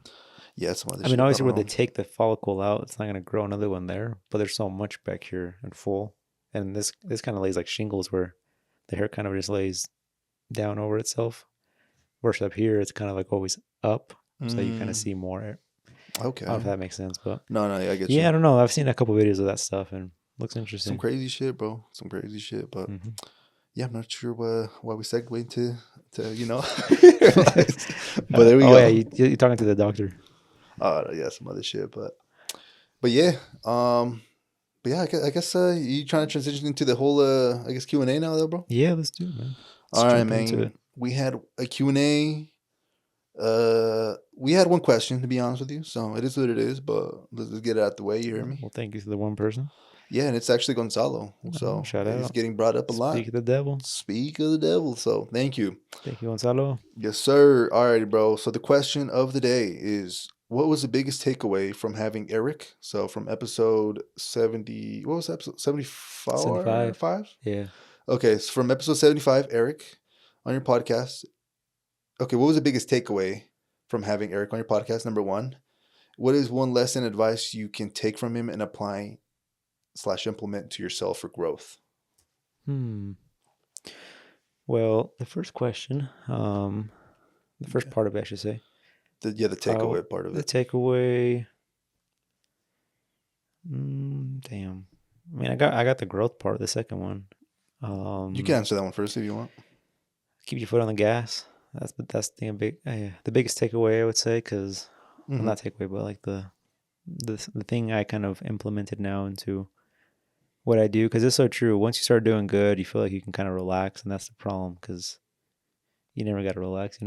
Yeah, it's some other I mean, shit. I obviously, don't where they know. take the follicle out, it's not going to grow another one there. But there's so much back here and full, and this kind of lays like shingles, where the hair kind of just lays down over itself. Whereas up here, it's kind of like always up, so you kind of Mm, see more. I don't know if okay. that makes sense, but No, no, yeah, I get yeah, you. I don't know. I've seen a couple videos of that stuff, and looks Some interesting. crazy shit, bro. Some crazy shit. But hmm yeah, I'm not sure why we segue into but there we oh yeah, go. you're talking to the doctor. Yeah, some other shit. But yeah, but yeah, I guess you trying to transition into the whole I guess Q&A now, though, bro. Yeah, let's do it, man. Let's All right, jump into man. it. We had a Q&A. We had one question, to be honest with you, so it is what it is. But let's just get it out the way. You hear me? Well, thank you to the one person. Yeah, and it's actually Gonzalo. Oh, So shout he's out. getting brought up a lot. Speak of the devil. Speak of the devil. So thank you. Thank you, Gonzalo. Yes, sir. All righty, bro. So the question of the day is, what was the biggest takeaway from having Eric? So from episode 70, what was episode 74? 75. 5? Yeah. Okay, so from episode 75, Eric, on your podcast. Okay, what was the biggest takeaway from having Eric on your podcast? Number one, what is one lesson advice you can take from him and apply / implement to yourself for growth? Hmm. Well, the first question, the first Okay. part of it, I should say. The takeaway part of The it. takeaway. Damn. I mean, I got the growth part, the second one. You can answer that one first if you want. Keep your foot on the gas. That's the biggest takeaway I would say, because well, Mm-hmm. not takeaway, but like the thing I kind of implemented now into what I do, because it's so true. Once you start doing good, you feel like you can kind of relax, and that's the problem, because you never got to relax.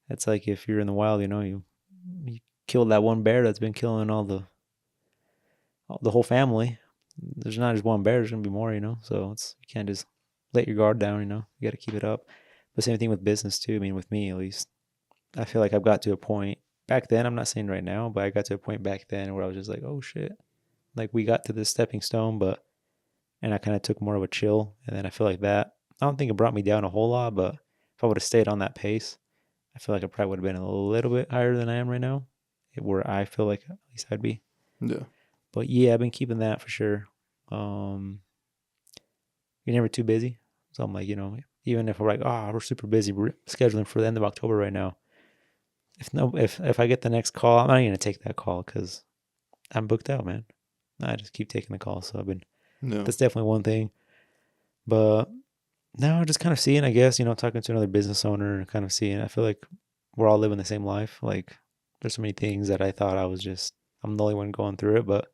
It's like if you're in the wild, you killed that one bear that's been killing the whole family. There's not just one bear, there's gonna be more, so you can't just let your guard down. You got to keep it up. The same thing with business too. I mean, with me at least, I feel like I've got to a point back then. I'm not saying right now, but I got to a point back then where I was just like, oh shit, like we got to this stepping stone, and I kind of took more of a chill. And then I feel like that, I don't think it brought me down a whole lot, but if I would have stayed on that pace, I feel like I probably would have been a little bit higher than I am right now, where I feel like at least I'd be. Yeah. But yeah, I've been keeping that for sure. You're never too busy. So I'm like, even if we're like, we're super busy, we're scheduling for the end of October right now. If I get the next call, I'm not even gonna take that call because I'm booked out, man. I just keep taking the call. So No. that's definitely one thing. But now just kind of seeing, I guess, talking to another business owner and kind of seeing, I feel like we're all living the same life. Like there's so many things that I thought I'm the only one going through it, but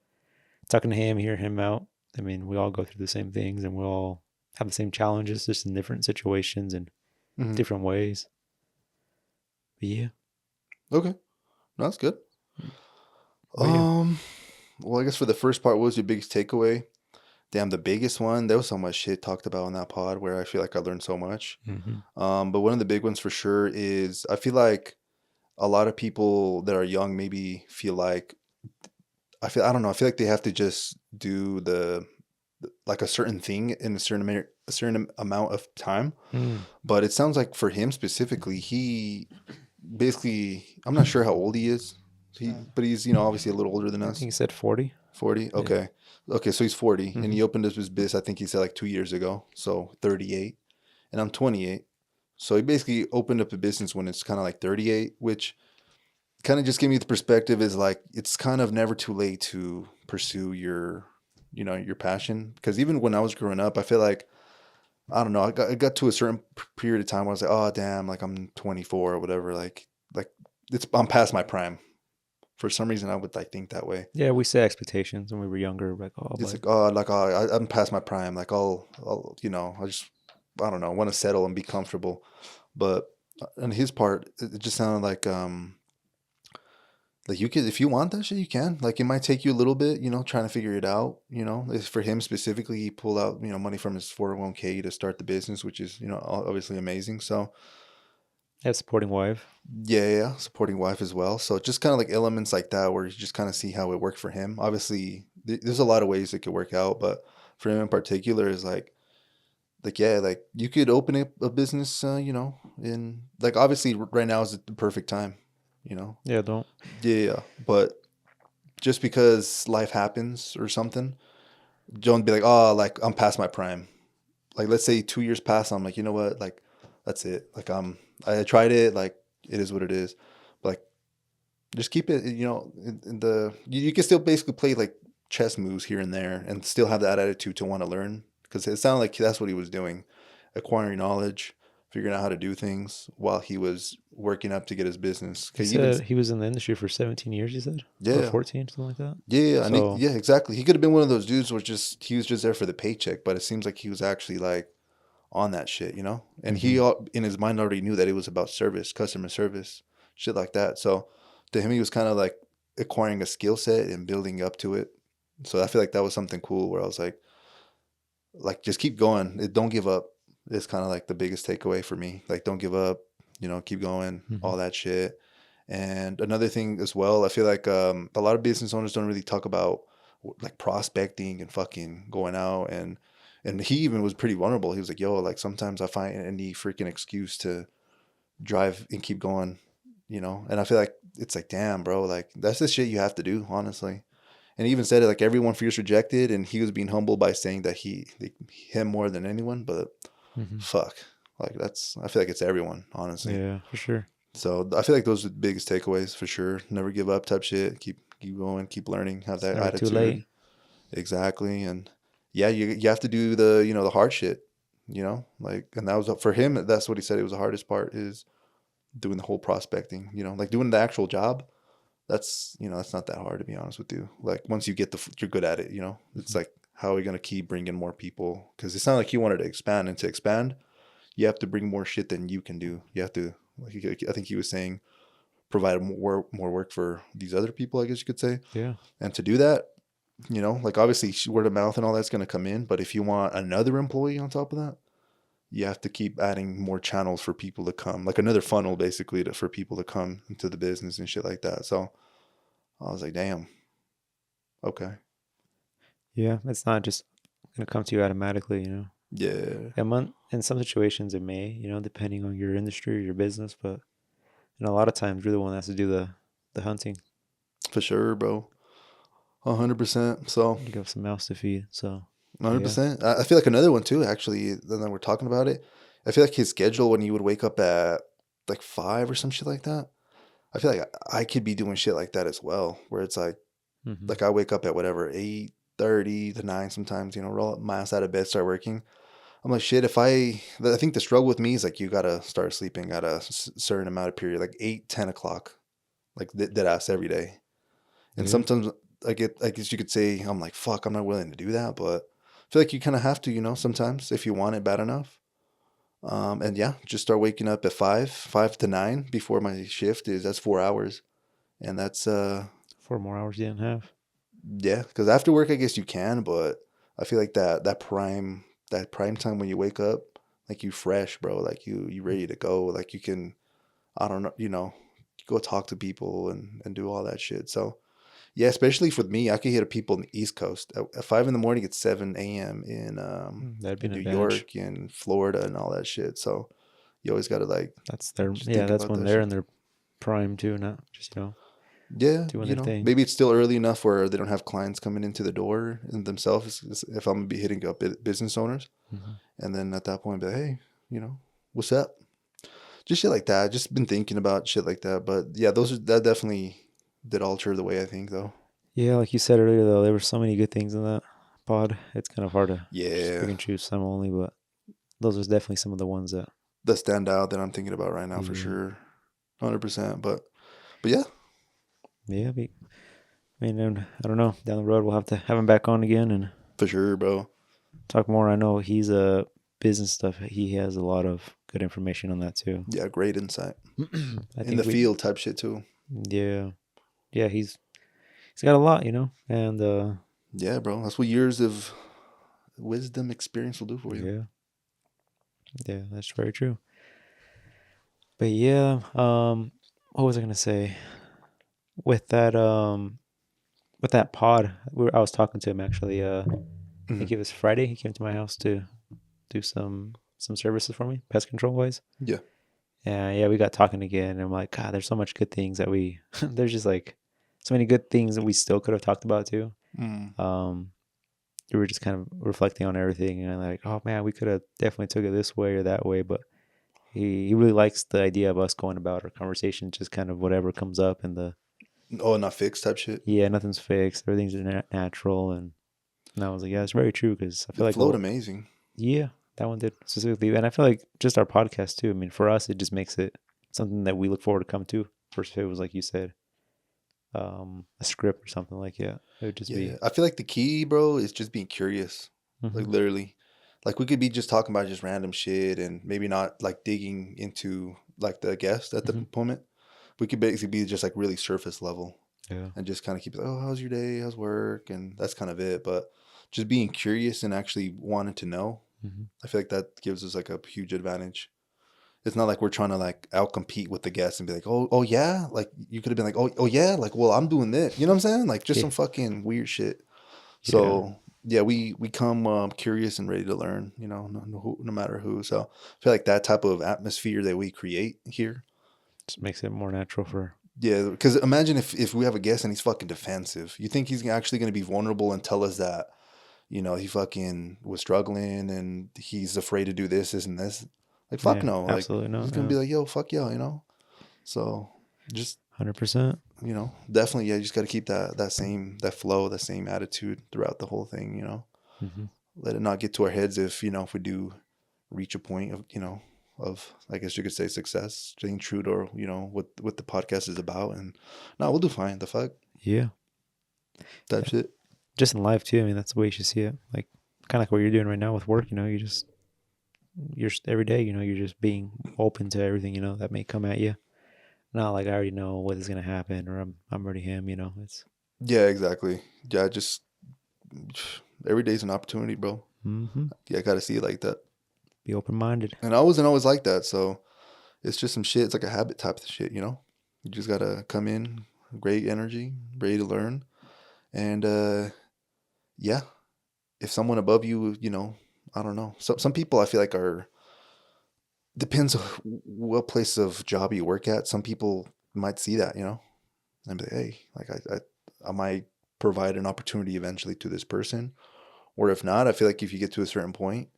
talking to him, hearing him out, I mean, we all go through the same things and we all have the same challenges, just in different situations and Mm-hmm. different ways. But yeah. Okay. No, that's good. What about you? Well, I guess for the first part, what was your biggest takeaway? Damn, the biggest one. There was so much shit talked about in that pod where I feel like I learned so much. But one of the big ones for sure is I feel like a lot of people that are young maybe feel like I don't know. I feel like they have to just do like a certain thing in a certain amount of time. Mm. But it sounds like for him specifically, he basically, I'm not sure how old he is. But he's obviously a little older than I us. think he said 40. 40. Yeah. Okay, so he's 40, and Mhm. he opened up his business. I think he said like 2 years ago, so 38. and I'm 28. So he basically opened up a business when it's kind of like 38, which kind of just gave me the perspective is like it's kind of never too late to pursue your, your passion. Because even when I was growing up, I feel like I don't know, I got to a certain period of time where I was like, oh damn, like I'm 24 or whatever, like I'm past my prime. For some reason, I would like think that way. Yeah, we set expectations when we were younger, like, oh, It's like, like, oh, like I'm past my prime. Like I just, I don't know, want to settle and be comfortable. But on his part, it just sounded like you could, if you want that shit, you can. Like it might take you a little bit, trying to figure it out. It's for him specifically, he pulled out, money from his 401k to start the business, which is, obviously amazing. So have supporting wife. yeah, yeah, supporting wife as well. So just kind of like elements like that where you just kind of see how it worked for him. Obviously, there's a lot of ways it could work out, but for him in particular is like yeah, like you could open up a business, in like obviously right now is the perfect time, you know. Yeah, don't. Yeah, yeah, but just because life happens or something, don't be like, oh, like I'm past my prime. Like let's say 2 years pass, I'm like, you know what, like that's it. Like I tried it, like it is what it is. But like just keep it, in you can still basically play like chess moves here and there and still have that attitude to want to learn because it sounded like that's what he was doing, acquiring knowledge, figuring out how to do things while he was working up to get his business. He Cause even said he was in the industry for 17 years, he said, or yeah, 14, something like that. yeah, and So, yeah, exactly. He could have been one of those dudes where just he was just there for the paycheck, but it seems like he was actually like on that shit, and hmm, he in his mind already knew that it was about service, customer service, shit like that. So to him, he was kind of like acquiring a skill set and building up to it. So I feel like that was something cool where I was like just keep going. Don't give up. It's kind of like the biggest takeaway for me. Like don't give up. Keep going. hmm. All that shit. And another thing as well, I feel like a lot of business owners don't really talk about like prospecting and fucking going out and he even was pretty vulnerable. He was like, "Yo, like sometimes I find any freaking excuse to drive and keep going, And I feel like it's like, damn, bro, like that's the shit you have to do, honestly. And he even said it like everyone feels rejected, and he was being humble by saying that him more than anyone. But Hmm. fuck, like I feel like it's everyone, honestly. Yeah, for sure. So I feel like those are the biggest takeaways for sure. Never give up, type shit. Keep going, keep learning, have It's that never too late. attitude. Exactly, and yeah, you have to do the hard shit. Like, and that was for him. That's what he said. It was the hardest part is doing the whole prospecting. Like doing the actual job. That's not that hard to be honest with you. Like once you get you're good at it. It's Hmm. like how are we gonna keep bringing more people? Because it's not like he wanted to expand, and to expand, you have to bring more shit than you can do. You have to, like I think he was saying, provide more work for these other people, I guess you could say. Yeah. And to do that, like obviously word of mouth and all that's going to come in, but if you want another employee on top of that, you have to keep adding more channels for people to come, like another funnel basically for people to come into the business and shit like that. So I was like, damn, okay, Yeah. It's not just going to come to you automatically. yeah, In some situations, it may, depending on your industry or your business, but a lot of times you're the one that has to do the hunting. for sure, bro, 100%. So You got some mouths to feed. So, yeah. 100%. I feel like another one too. Actually, then we're talking about it. I feel like his schedule when he would wake up at like 5 or some shit like that. I feel like I could be doing shit like that as well, where it's Hmm. like I wake up at whatever 8:30 to 9 sometimes. Roll up my ass out of bed, start working. I'm like, shit. I think the struggle with me is like you gotta start sleeping at a certain amount of period, like 8, 10 o'clock, like dead ass every day. And Yeah. sometimes I guess you could say I'm like, fuck, I'm not willing to do that, but I feel like you kind of have to, sometimes if you want it bad enough. And yeah, just start waking up at 5 to 9 before my shift that's 4 hours. And that's, 4 more hours you didn't have. yeah, because after work, I guess you can, but I feel like that prime time when you wake up, like you fresh, bro, like you ready to go. Like you can, I don't know, go talk to people and do all that shit. So, yeah, especially for me, I can hear people in the East Coast at 5 in the morning. It's 7 a.m. That'd be in an New advantage. York, in Florida, and all that shit. So you always got to like just Yeah, think that's about when that they're shit. in their prime too, not just, Yeah, doing their thing. maybe it's still early enough where they don't have clients coming into the door in themselves. If I'm gonna be hitting up business owners, Hmm. and then at that point, be like, hey. what's up? Just shit like that. Just been thinking about shit like that. But yeah, that definitely did alter the way I think, though. Yeah, like you said earlier, though, there were so many good things in that pod. It's kind of hard to just pick Yeah, and choose some only, but those are definitely some of the ones that, that stand out that I'm thinking about right now for yeah, sure, 100%. But yeah, yeah. I mean, and I don't know. Down the road, we'll have to have him back on again and for sure, bro. talk more. I know he's a business stuff. He has a lot of good information on that too. Yeah, great insight I in the think we, field type shit too. yeah, yeah. He's got a lot, and Yeah, bro. That's what years of wisdom experience will do for you. yeah, yeah. That's very true. But yeah, what was I gonna say with that? With that pod, I was talking to him actually. I Hmm. think it was Friday. He came to my house to do some services for me, pest control wise. Yeah. And yeah, we got talking again. And I'm like, God, there's so much good things that we. There's just like so many good things that we still could have talked about too. Mm. Um, we were just kind of reflecting on everything and like, oh man, we could have definitely took it this way or that way, but he really likes the idea of us going about our conversation, just kind of whatever comes up and the Oh, not fixed type shit. yeah, nothing's fixed, everything's natural, and I was like, yeah, it's very true because I feel It like flowed amazing. yeah, that one did specifically, and I feel like just our podcast too. I mean, for us, it just makes it something that we look forward to come to. First, if it was like you said, a script or something like yeah, it would just Yeah, be. I feel like the key, bro, is just being curious. Like Hmm. literally, like we could be just talking about just random shit and maybe not like digging into like the guest at the Hmm. moment. We could basically be just like really surface level Yeah. and just kind of keep it. Oh, how's your day? How's work? And that's kind of it. But just being curious and actually wanting to know, Hmm. I feel like that gives us like a huge advantage. It's not like we're trying to like outcompete with the guests and be like, oh yeah, like you could have been like, oh yeah, like well I'm doing this, you know what I'm saying? Like just Yeah. some fucking weird shit. Yeah. So yeah, we come curious and ready to learn, no matter who. So I feel like that type of atmosphere that we create here. Just makes it more natural for. Yeah, because imagine if we have a guest and he's fucking defensive. You think he's actually going to be vulnerable and tell us that he fucking was struggling and he's afraid to do this and this? Like fuck Yeah, no. Like absolutely he's not. gonna Yeah, be like yo fuck yo. So just 100%. definitely yeah, you just got to keep that flow, that same attitude throughout the whole thing. Hmm. Let it not get to our heads if we do reach a point of I guess you could say success, staying true to what the podcast is about, and no, we'll do fine. The fuck Yeah. type Yeah. shit. Just in life too. I mean, that's the way you should see it. Like kind of like what you're doing right now with work. You're every day. You're just being open to everything. That may come at you. Not like I already know what is gonna happen or I'm already him. It's Yeah, exactly. Yeah, just every day's an opportunity, bro. hmm Yeah, I gotta see it like that. be open minded. And I wasn't always like that, so it's just some shit. It's like a habit type of shit. You just gotta come in, great energy, ready to learn, and yeah, if someone above you, I don't know. Some people I feel like are depends on what place of job you work at. Some people might see that, and be like, hey, like I might provide an opportunity eventually to this person. Or if not, I feel like if you get to a certain point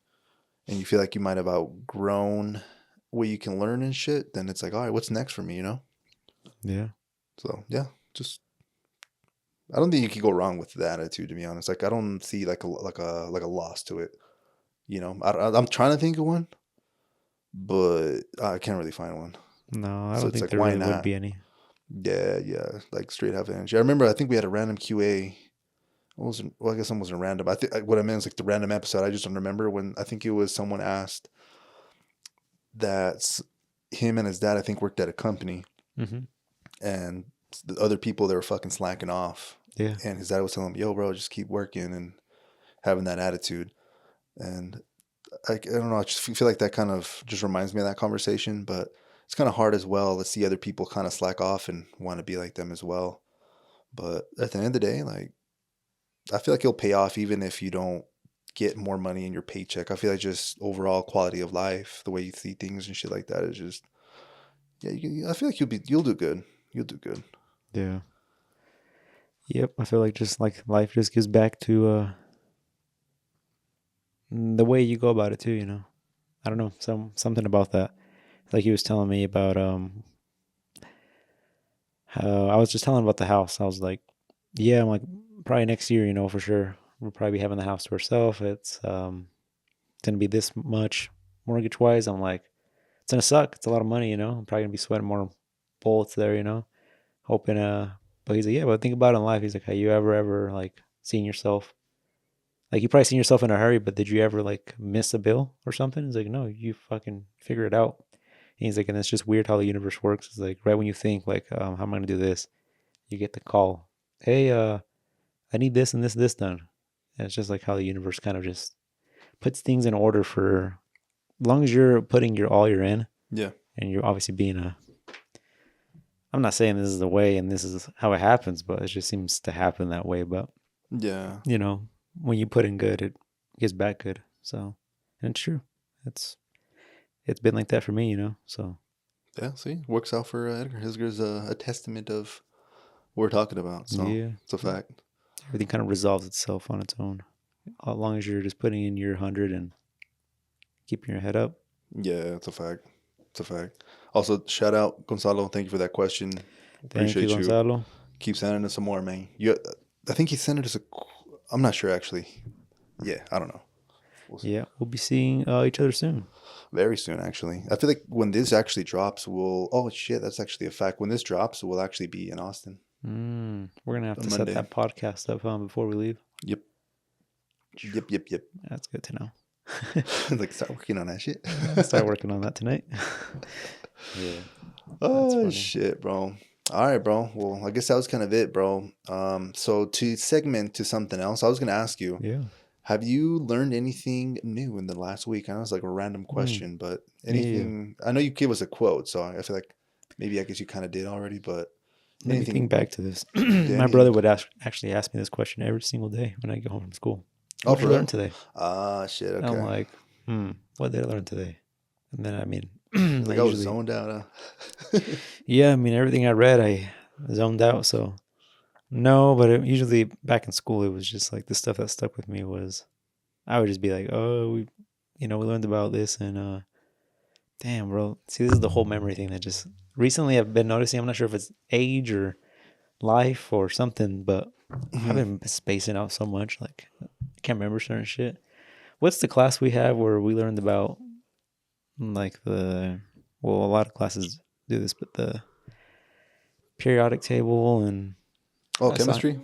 and you feel like you might have outgrown what you can learn and shit, then it's like, all right, what's next for me? Yeah. So yeah, just I don't think you can go wrong with the attitude, to be honest. Like I don't see like a loss to it. I'm trying to think of one, but I can't really find one. No, I So don't it's think like, there why really would not? be any. Yeah, yeah, like straight have energy. I remember, I think we had a random QA. It wasn't, well, I guess it wasn't random. I think what I meant is like the random episode. I just don't remember when I think it was someone asked that him and his dad, I think, worked at a company Hmm. and the other people, they were fucking slacking off. Yeah. And his dad was telling him, yo, bro, just keep working and having that attitude. And I don't know, I just feel like that kind of just reminds me of that conversation, but it's kind of hard as well to see other people kind of slack off and want to be like them as well. But at the end of the day, like, I feel like it'll pay off even if you don't get more money in your paycheck. I feel like just overall quality of life, the way you see things and shit like that is just, yeah, I feel like you'll do good. You'll do good. Yeah. Yep. I feel like just like life just gives back to the way you go about it too. I don't know, something about that. Like he was telling me about how I was just telling him about the house. I was like, yeah, I'm like probably next year, for sure. We'll probably be having the house to ourselves. It's gonna be this much mortgage wise. I'm like, it's gonna suck. It's a lot of money, I'm probably gonna be sweating more bullets there, hoping but he's like, yeah, but think about it in life. He's like, have you ever like seen yourself, like you probably seen yourself in a hurry, but did you ever like miss a bill or something? He's like, no, you fucking figure it out. And he's like, and it's just weird how the universe works. It's like right when you think like, how am I gonna do this, you get the call, hey, I need this and this done. And it's just like how the universe kind of just puts things in order for, as long as you're putting your all you're in, Yeah. and you're obviously being a, I'm not saying this is the way and this is how it happens, but it just seems to happen that way. But Yeah. when you put in good, it gets back good. So, and it's true. It's it's been like that for me, So Yeah. See, works out for Edgar. Edgar's a testament of what we're talking about. So yeah, it's a fact. everything kind of resolves itself on its own, as long as you're just putting in your 100 and keeping your head up. Yeah, it's a fact. It's a fact. Also, shout out Gonzalo. Thank you for that question. Thank you, Appreciate you. Gonzalo. Keep sending us some more, man. I think he sent us a. I'm not sure actually. Yeah, I don't know. We'll see. Yeah, we'll be seeing each other soon. Very soon, actually. I feel like when this actually drops, we'll. Oh shit, that's actually a fact. When this drops, we'll actually be in Austin We're gonna have on to set Monday. that podcast up before we leave. Yep. Yep. That's good to know. Like start working on that shit. I'll start working on that tonight. Yeah, that's Oh funny. shit, bro. All right, bro. Well, I guess that was kind of it, bro. So to segment to something else, I was gonna ask you, Yeah. have you learned anything new in the last week? I know it's like a random Mm, question, but yeah. anything? I know you gave us a quote, so I feel like maybe I guess you kind of did already, but Let me think anything? back to this. Yeah, My anything? brother would actually ask me this question every single day when I go home from school. Oh, What did for you learn real? today? Ah, shit. And I'm Okay. like, what did I learn today? And then I mean, You're I like I was usually, zoned out. Huh? yeah, I mean everything I read, I zoned out. So no, but usually back in school, it was just like the stuff that stuck with me was I would just be like, oh, we learned about this, and damn, bro. See, this is the whole memory thing that just recently I've been noticing. I'm not sure if it's age or life or something, but I've Mhm. been spacing out so much. Like, I can't remember certain shit. What's the class we have where we learned about like well, a lot of classes do this, but the periodic table and Oh, assign chemistry.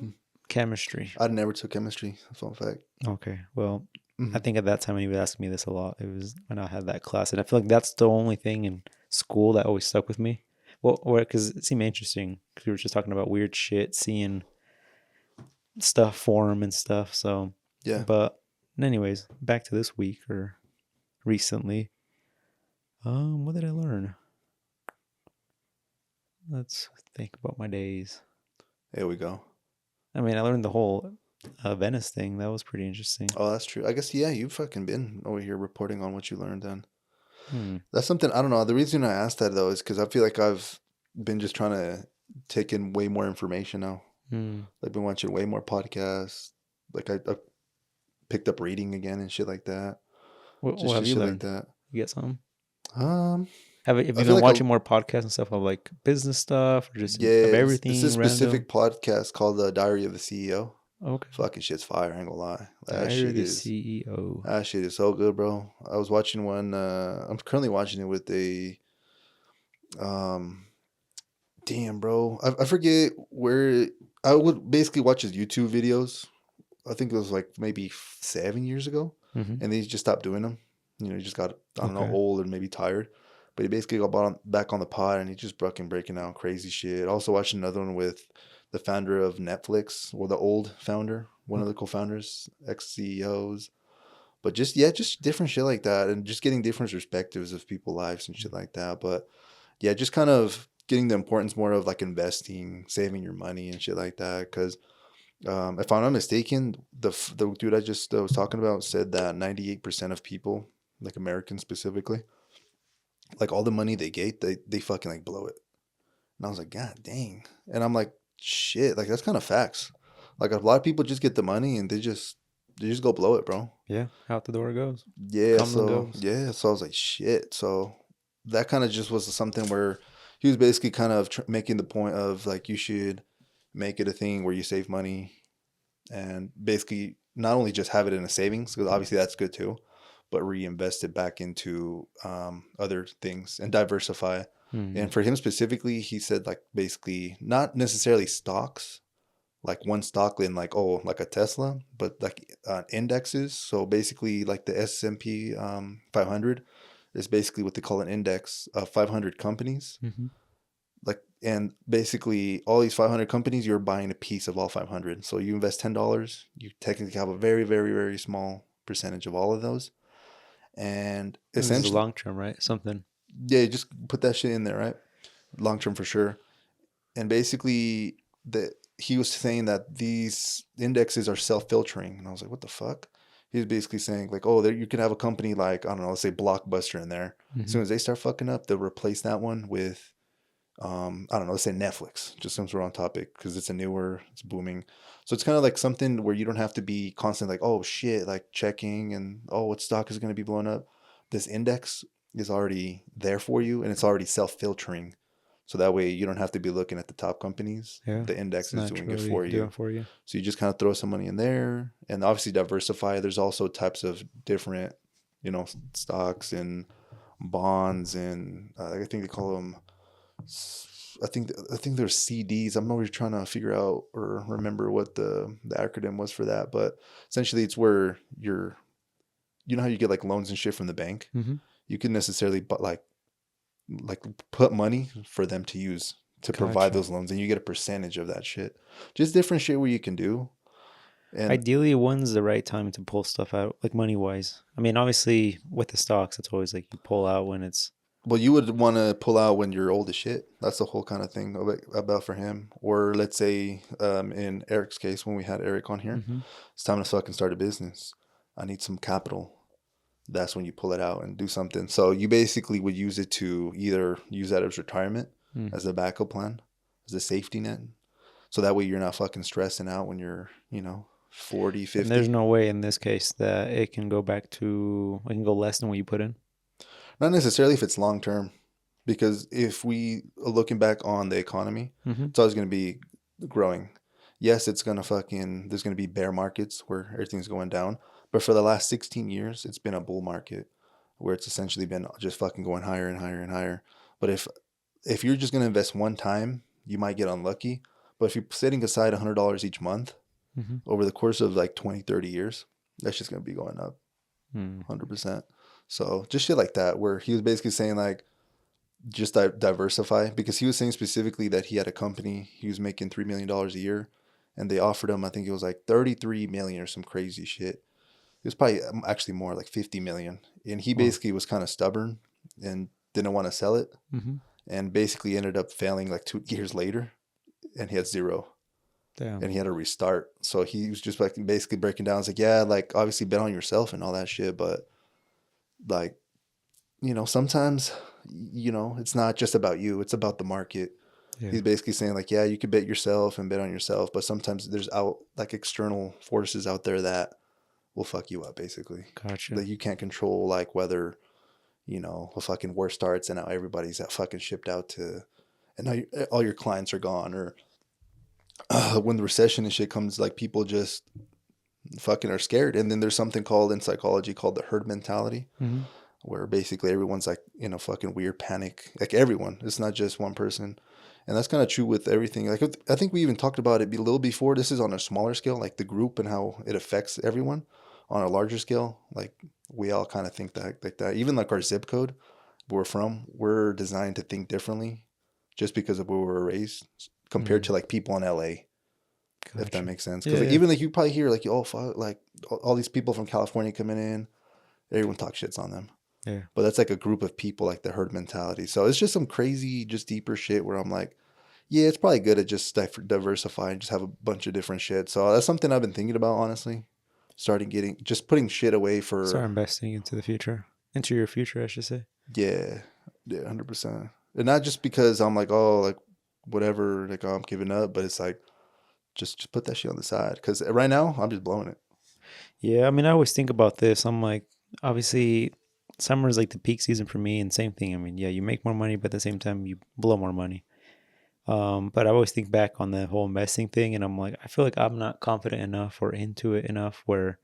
chemistry. I never took chemistry. Fun fact. Okay, well, I Mhm. think at that time he would ask me this a lot. It was when I had that class, and I feel like that's the only thing in school that always stuck with me. Well, or because it seemed interesting, because we were just talking about weird shit, seeing stuff form and stuff. So, Yeah. but anyways, back to this week or recently. What did I learn? Let's think about my days. There we go. I mean, I learned the whole Venice thing. That was pretty interesting. Oh, that's true. I guess yeah, you've fucking been over here reporting on what you learned then. Hmm. That's something I don't know. The reason I asked that though is because I feel like I've been just trying to take in way more information now. Hmm. I've been watching way more podcasts. Like I picked up reading again and shit like that. What have Just you shit like learned? that. You get something? Um, Have I you feel been like watching more podcasts and stuff of like business stuff or just of yeah, it's this everything random? specific podcast called the Diary of the CEO. Okay. Fucking shit's fire. I ain't gonna lie. Diary of the CEO. That shit is so good, bro. I was watching one. I'm currently watching it with a um damn, bro. I forget where I would basically watch his YouTube videos. I think it was like maybe 7 years ago, Mm-hmm. and then he just stopped doing them. He just got I don't know Okay. old and maybe tired. But he basically got back on the pod, and he just fucking breaking down crazy shit. Also watched another one with the founder of Netflix, or the old founder, one of Okay. the co-founders, ex CEOs. But just yeah, just different shit like that, and just getting different perspectives of people's lives and shit like that. But yeah, just kind of getting the importance more of like investing, saving your money and shit like that. Because if I'm not mistaken, the dude I just was talking about said that 98% of people, like Americans specifically, like all the money they get, they fucking like blow it. And I was like, God dang. And I'm like, shit, like that's kind of facts. Like a lot of people just get the money and they just You just go blow it, bro. Yeah, out the door it goes. Yeah, Comes and so goes. yeah, so I was like, shit. So that kind of just was something where he was basically kind of making the point of like you should make it a thing where you save money and basically not only just have it in a savings because obviously that's good too, but reinvest it back into other things and diversify. Hmm. And for him specifically, he said like basically not necessarily stocks, like one stock in like oh like a Tesla, but like indexes. So basically like the S&P 500 is basically what they call an index of 500 companies. Hmm. Like and basically all these 500 companies, you're buying a piece of all 500. So you invest $10, you technically have a very very very small percentage of all of those. And And this is essentially, long term, right? Something. yeah, just put that shit in there, right? Long term for sure. And basically the he was saying that these indexes are self-filtering and I was like what the fuck. He was basically saying like oh there you can have a company like I don't know let's say Blockbuster in there, as Hmm. soon as they start fucking up they'll replace that one with I don't know let's say Netflix, just since we're on topic because it's a newer, it's booming. So it's kind of like something where you don't have to be constantly like oh shit like checking and oh what stock is going to be blowing up. This index is already there for you and it's already self-filtering, so that way you don't have to be looking at the top companies. Yeah, The it's index is doing it naturally for doing you. for you. So you just kind of throw some money in there and obviously diversify. There's also types of different, stocks and bonds and I think they call them. I think there's CDs. I'm always trying to figure out or remember what the acronym was for that, but essentially it's where you know how you get like loans and shit from the bank. Hmm. You can necessarily but like put money for them to use to provide Gotcha. those loans and you get a percentage of that shit. Just different shit where you can do. And Ideally, when's the right time to pull stuff out, like money wise? I mean, obviously, with the stocks, it's always like you pull out when it's. well, you would want to pull out when you're old as shit. That's the whole kind of thing about for him. Or let's say in Eric's case, when we had Eric on here, Hmm. it's time to fucking start a business. I need some capital. That's when you pull it out and do something. So you basically would use it to either use that as retirement, Mm. as a backup plan, as a safety net. So that way you're not fucking stressing out when you're, 40, And there's 50. no way in this case that it can go back to, it can go less than what you put in. Not necessarily if it's long term, because if we are looking back on the economy, Hmm. it's always going to be growing. Yes, it's going to there's going to be bear markets where everything's going down. But for the last 16 years, it's been a bull market where it's essentially been just fucking going higher and higher and higher. But if you're just going to invest one time, you might get unlucky. But if you're setting aside $100 each month Hmm. over the course of like 20, 30 years, that's just going to be going up Mm. 100%. So just shit like that, where he was basically saying like, just diversify, because he was saying specifically that he had a company, he was making $3 million a year, and they offered him, I think it was like 33 million or some crazy shit. It was probably actually more like 50 million, and he Wow. basically was kind of stubborn and didn't want to sell it, Hmm. and basically ended up failing like 2 years later, and he had zero, Damn. and he had to restart. So he was just like basically breaking down. It's like, yeah, like obviously bet on yourself and all that shit, but like sometimes it's not just about you, it's about the market. Yeah. He's basically saying like, yeah, you could bet yourself and bet on yourself, but sometimes there's out like external forces out there that will fuck you up basically, Gotcha. that you can't control, like whether a fucking war starts and now everybody's fucking shipped out to, and now all your clients are gone, or when the recession and shit comes, like people just fucking are scared. And then there's something called in psychology called the herd mentality, Hmm. where basically everyone's like in a fucking weird panic. Like everyone, it's not just one person. And that's kind of true with everything. Like I think we even talked about it a little before. This is on a smaller scale, like the group and how it affects everyone. On a larger scale, like we all kind of think that like that. Even like our zip code where we're from, we're designed to think differently just because of where we were raised compared Mm. to like people in LA, if that Gotcha. makes sense. Because Yeah. like Yeah. even like you probably hear like oh fuck, like all these people from California coming in, everyone talks shits on them. Yeah. But that's like a group of people, like the herd mentality. So it's just some crazy, just deeper shit where I'm like, yeah, it's probably good to just diversify and just have a bunch of different shit. So that's something I've been thinking about, honestly. Starting just putting shit away Start for, investing into the future, into your future, I should say. yeah, yeah, 100%. And not just because I'm like, oh, like whatever, like oh, I'm giving up, but it's like, just put that shit on the side. Because right now, I'm just blowing it. Yeah, I mean, I always think about this. I'm like, obviously, summer is like the peak season for me, and same thing. I mean, yeah, you make more money, but at the same time, you blow more money. But I always think back on the whole investing thing, and I'm like, I feel like I'm not confident enough or into it enough where,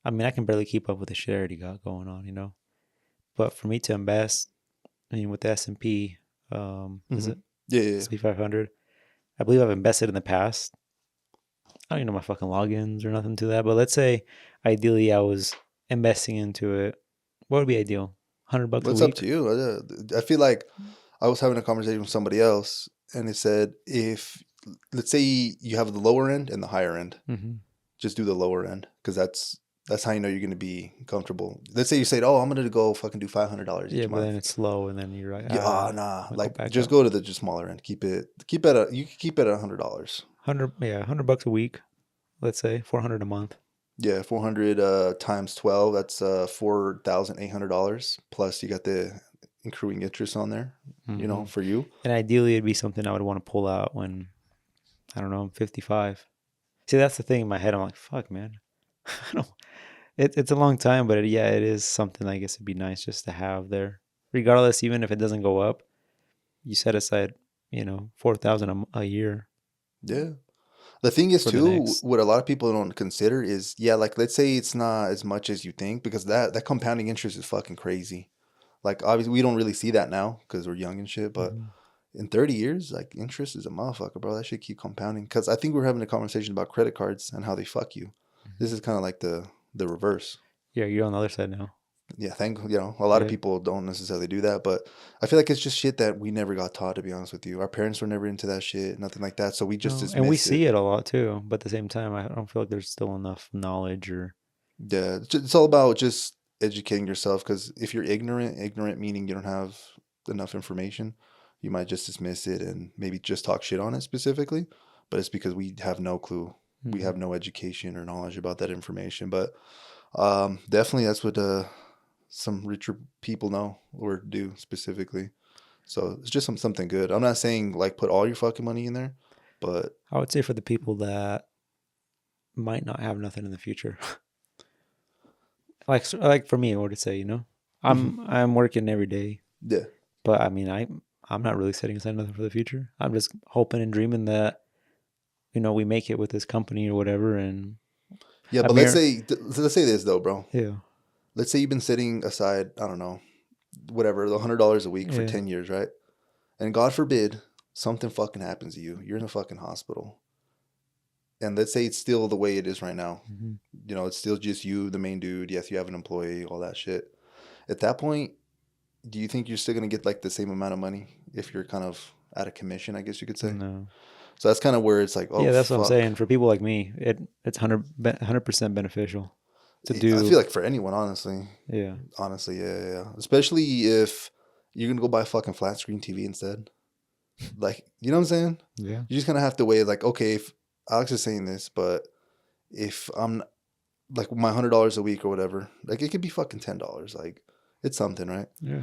I mean, I can barely keep up with the shit I already got going on, you know. But for me to invest, I mean, with the S&P, is Hmm. it Yeah, yeah, yeah. S&P 500? I believe I've invested in the past. I don't even know my fucking logins or nothing to that. But let's say, ideally, I was investing into it. What would be ideal? $100 a What's up week. to you? I feel like I was having a conversation with somebody else, and it said if let's say you have the lower end and the higher end, Mm-hmm. just do the lower end because that's how you know you're going to be comfortable. Let's say you say, "Oh, I'm going to go fucking do $500 Yeah, each but then month." it's slow, and then you're like, Yeah, nah. I go Like back just up. go to the just smaller end. Keep it at you can keep it at $100. 100, yeah, $100 a week. Let's say 400 a month. Yeah, 400 times 12, that's $4,800 plus you got the accruing interest on there, Mm-hmm. for you. And ideally, it'd be something I would want to pull out when, I don't know, I'm 55. See, that's the thing in my head. I'm like, fuck, man. I don't, it's a long time, but yeah, it is something I guess it'd be nice just to have there. Regardless, even if it doesn't go up, you set aside, 4,000 a year Yeah. The thing is for the too, next. what a lot of people don't consider is, yeah, like let's say it's not as much as you think because that compounding interest is fucking crazy. Like obviously we don't really see that now because we're young and shit, but Hmm. in 30 years, like interest is a motherfucker, bro. That should keep compounding. Because I think we're having a conversation about credit cards and how they fuck you. Hmm. This is kind of like the reverse. Yeah, you're on the other side now. Yeah, a lot of Yeah. people don't necessarily do that, but I feel like it's just shit that we never got taught, to be honest with you. Our parents were never into that shit, nothing like that, so we just No, and we dismiss it. see it a lot too, but at the same time, I don't feel like there's still enough knowledge or. Yeah, it's all about just educating yourself because if you're ignorant meaning you don't have enough information, you might just dismiss it and maybe just talk shit on it specifically, but it's because we have no clue. We Mhm. have no education or knowledge about that information, but definitely that's what some richer people know or do specifically. So it's just something good. I'm not saying like put all your fucking money in there, but I would say for the people that might not have nothing in the future, like for me, I would say, mhm, I'm working every day, yeah. but I mean, I'm not really setting aside nothing for the future. I'm just hoping and dreaming that we make it with this company or whatever. And Yeah, I but mean, let's say this though, bro. yeah, Let's say you've been setting aside, I don't know, whatever, the $100 a week for yeah, 10 years, right? And God forbid something fucking happens to you. You're in a fucking hospital. And let's say it's still the way it is right now. hmm, It's still just you, the main dude. Yes, you have an employee, all that shit. At that point, do you think you're still going to get like the same amount of money if you're kind of out of commission, I guess you could say? no, So that's kind of where it's like, oh, yeah, that's what I'm fuck. saying. For people like me, it's 100% beneficial to I feel do. like for anyone, honestly. Yeah, Honestly, yeah, yeah, yeah. Especially if you're going to go buy a fucking flat screen TV instead. Like, you know what I'm saying? yeah, You just kind of have to weigh, like, okay, if Alex is saying this, but if I'm like my $100 a week or whatever, like it could be fucking $10. Like, it's something, right? yeah.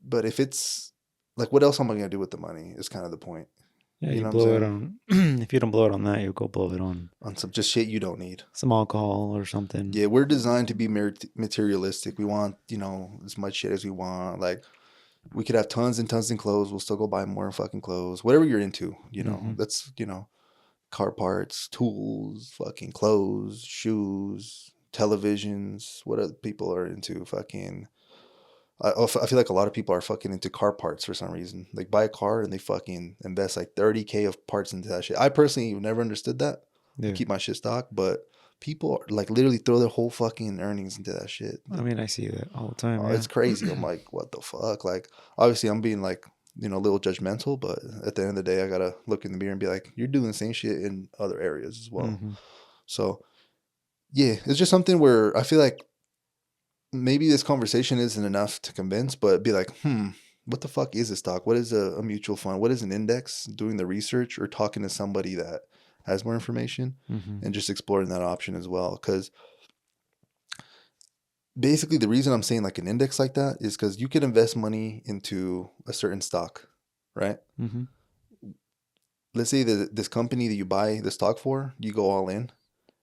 But if it's like, what else am I gonna do with the money? Is kind of the point. Yeah, You you know what I'm blow it saying? on. If you don't blow it on that, you go blow it on On some just shit you don't need. some alcohol or something. Yeah, we're designed to be materialistic. We want, as much shit as we want. Like, we could have tons and tons of clothes. We'll still go buy more fucking clothes. Whatever you're into, Hmm. that's, car parts, tools, fucking clothes, shoes, televisions. What other people are into? Fucking. I feel like a lot of people are fucking into car parts for some reason. Like buy a car and they fucking invest like 30K of parts into that shit. I personally never understood that. I Yeah, keep my shit stock, but people are, like literally throw their whole fucking earnings into that shit. I mean, I see that all the time. It's crazy. I'm Yeah. like, what the fuck? Like, obviously, I'm being like, a little judgmental, but at the end of the day, I gotta look in the mirror and be like, you're doing the same shit in other areas as well. Hmm. So, yeah, it's just something where I feel like maybe this conversation isn't enough to convince, but be like, what the fuck is a stock? What is a mutual fund? What is an index? Doing the research or talking to somebody that has more information Hmm. and just exploring that option as well. Because basically, the reason I'm saying like an index like that is because you could invest money into a certain stock, right? Hmm. Let's say that this company that you buy the stock for, you go all in,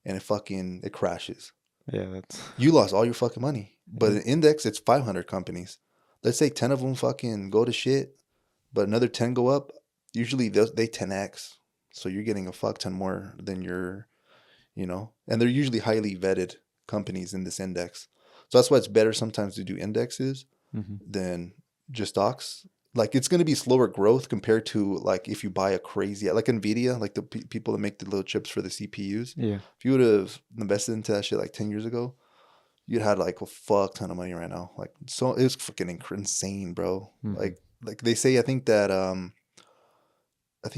and it crashes. Yeah, that's You lost all your fucking money. But yeah. an index, it's 500 companies. Let's say 10 of them fucking go to shit, but another 10 go up. Usually they 10x. So you're getting a fuck ton more than and they're usually highly vetted companies in this index. So that's why it's better sometimes to do indexes Mm-hmm. than just stocks. Like it's going to be slower growth compared to like if you buy a crazy like Nvidia, like the people that make the little chips for the CPUs. Yeah. If you would have invested into that shit like 10 years ago, you'd had like a fuck ton of money right now. Like so it was fucking insane, bro. Mm-hmm. Like they say I think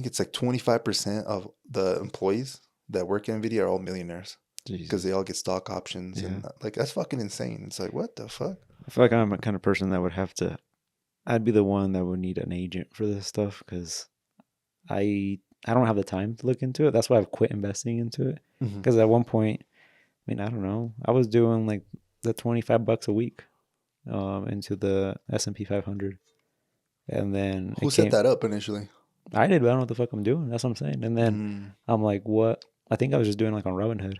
it's like 25% of the employees that work at Nvidia are all millionaires because they Jesus. all get stock options Yeah. and like that's fucking insane. It's like what the fuck? I feel like I'm a kind of person that would have to. I'd be the one that would need an agent for this stuff because I don't have the time to look into it. That's why I've quit investing into it. Hmm. Because at one point, I mean, I don't know, I was doing like the $25 a week into the S&P 500, and then Who it set came. that up initially? I did, but I don't know what the fuck I'm doing. That's what I'm saying. And then Mm. I'm like, what? I think I was just doing like on Robinhood.